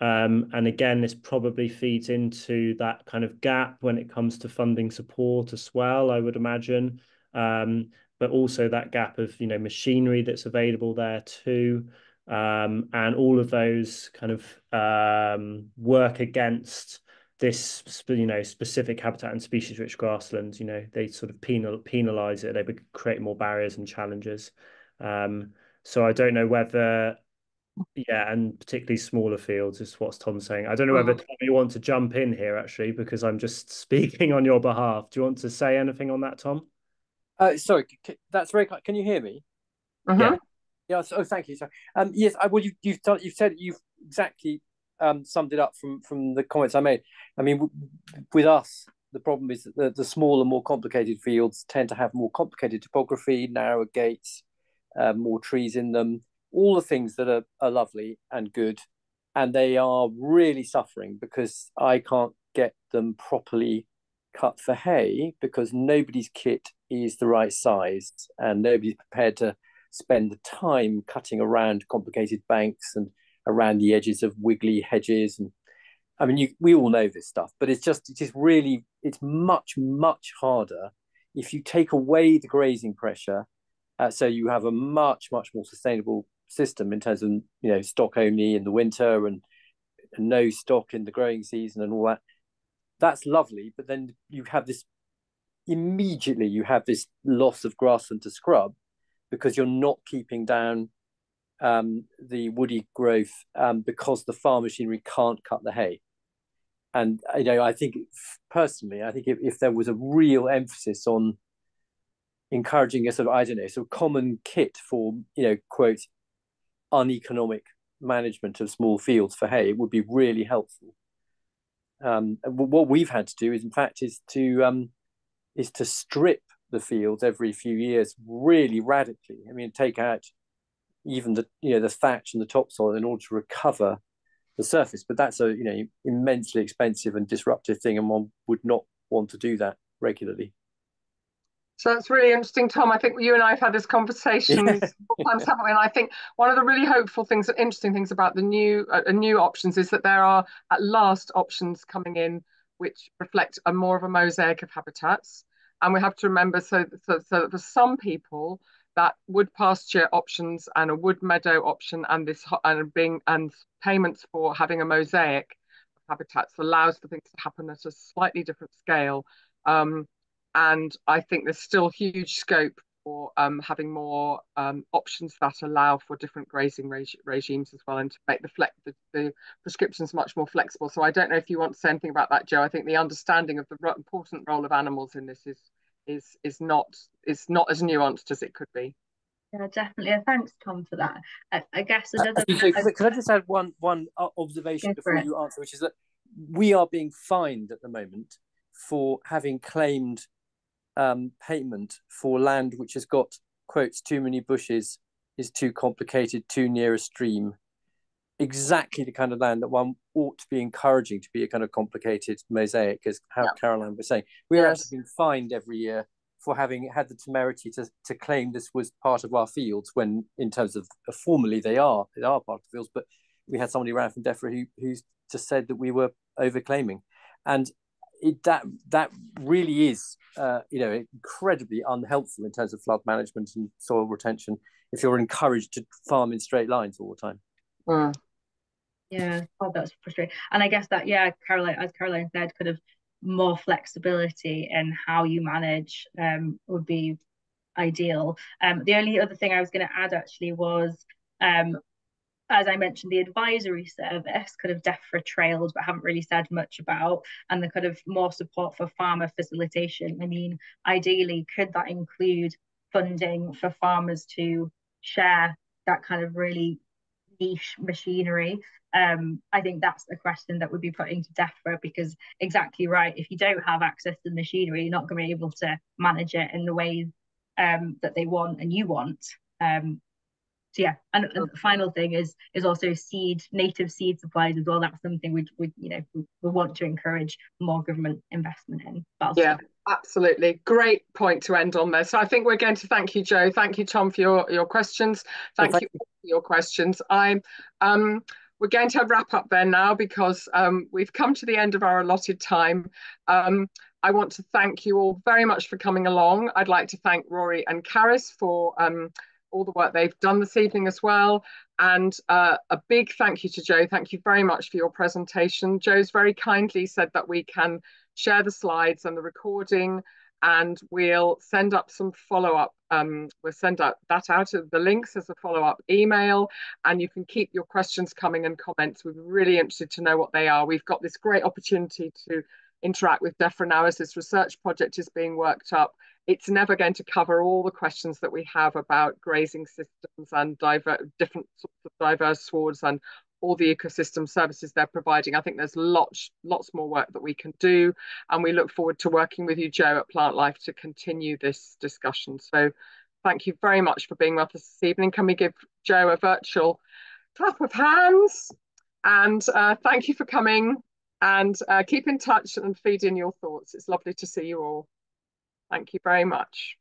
And again, this probably feeds into that kind of gap when it comes to funding support as well, I would imagine. But also that gap of, machinery that's available there too. And all of those kind of work against this, specific habitat and species-rich grasslands. They sort of penalize it. They create more barriers and challenges. So I don't know whether, and particularly smaller fields is what Tom's saying. I don't know whether Tom, you want to jump in here, actually, because I'm just speaking on your behalf. Do you want to say anything on that, Tom? Sorry, that's very. Can you hear me? Mm-hmm. Yeah. Oh, thank you. Sorry. Yes. You've said you've exactly summed it up from the comments I made. I mean, with us, the problem is that the smaller, more complicated fields tend to have more complicated topography, narrower gates, more trees in them. All the things that are lovely and good, and they are really suffering because I can't get them properly cut for hay because nobody's kit is the right size and nobody's prepared to spend the time cutting around complicated banks and around the edges of wiggly hedges. And I mean, we all know this stuff, but it's much, much harder if you take away the grazing pressure. So you have a much, much more sustainable system in terms of, stock only in the winter and no stock in the growing season and all that. That's lovely, but then you have this loss of grassland to scrub because you're not keeping down the woody growth because the farm machinery can't cut the hay. And I think personally, if there was a real emphasis on encouraging a sort of common kit for quote uneconomic management of small fields for hay, it would be really helpful. What we've had to do is to strip the fields every few years really radically. I mean, take out even the thatch and the topsoil in order to recover the surface. But that's a immensely expensive and disruptive thing, and one would not want to do that regularly. So that's really interesting, Tom. I think you and I have had this conversation sometimes, haven't we? And I think one of the really hopeful things, interesting things about the new options is that there are at last options coming in which reflect more of a mosaic of habitats. And we have to remember, so for some people, that wood pasture options and a wood meadow option and payments for having a mosaic of habitats allows for things to happen at a slightly different scale. And I think there's still huge scope for having more options that allow for different grazing regimes as well, and to make the prescriptions much more flexible. So I don't know if you want to say anything about that, Jo. I think the understanding of the important role of animals in this is not as nuanced as it could be. Yeah, definitely. Thanks, Tom, for that. I guess another. Could I just add one observation before you answer, which is that we are being fined at the moment for having claimed payment for land which has got quotes too many bushes, is too complicated, too near a stream. Exactly the kind of land that one ought to be encouraging to be a kind of complicated mosaic, as how Caroline was saying. We're actually being fined every year for having had the temerity to claim this was part of our fields, when in terms of formally they are part of the fields. But we had somebody around from DEFRA who just said that we were overclaiming, and that really is incredibly unhelpful in terms of flood management and soil retention if you're encouraged to farm in straight lines all the time. Mm. Yeah, oh, that's frustrating. And I guess that, yeah, Caroline, as Caroline said, kind of more flexibility in how you manage would be ideal. The only other thing I was going to add actually was, as I mentioned, the advisory service, kind of DEFRA trails, but haven't really said much about, and the kind of more support for farmer facilitation. I mean, ideally, could that include funding for farmers to share that kind of really niche machinery? I think that's a question that would be put into DEFRA, because exactly right, if you don't have access to the machinery, you're not going to be able to manage it in the ways that they want and you want. So yeah, and the final thing is also native seed supplies as well. That's something we want to encourage more government investment in. Yeah, absolutely. Great point to end on there. So I think we're going to thank you, Jo. Thank you, Tom, for your questions. Thank you for your questions. We're going to wrap up there now, because we've come to the end of our allotted time. I want to thank you all very much for coming along. I'd like to thank Rory and Caris for all the work they've done this evening as well. And a big thank you to Jo. Thank you very much for your presentation. Jo's very kindly said that we can share the slides and the recording, and we'll send up some follow-up. We'll send out the links as a follow-up email, and you can keep your questions coming and comments. We're really interested to know what they are. We've got this great opportunity to interact with DEFRA now as this research project is being worked up. It's never going to cover all the questions that we have about grazing systems and different sorts of diverse swards and all the ecosystem services they're providing. I think there's lots more work that we can do, and we look forward to working with you, Jo, at Plantlife to continue this discussion. So thank you very much for being with us this evening. Can we give Jo a virtual clap of hands? And thank you for coming, and keep in touch and feed in your thoughts. It's lovely to see you all. Thank you very much.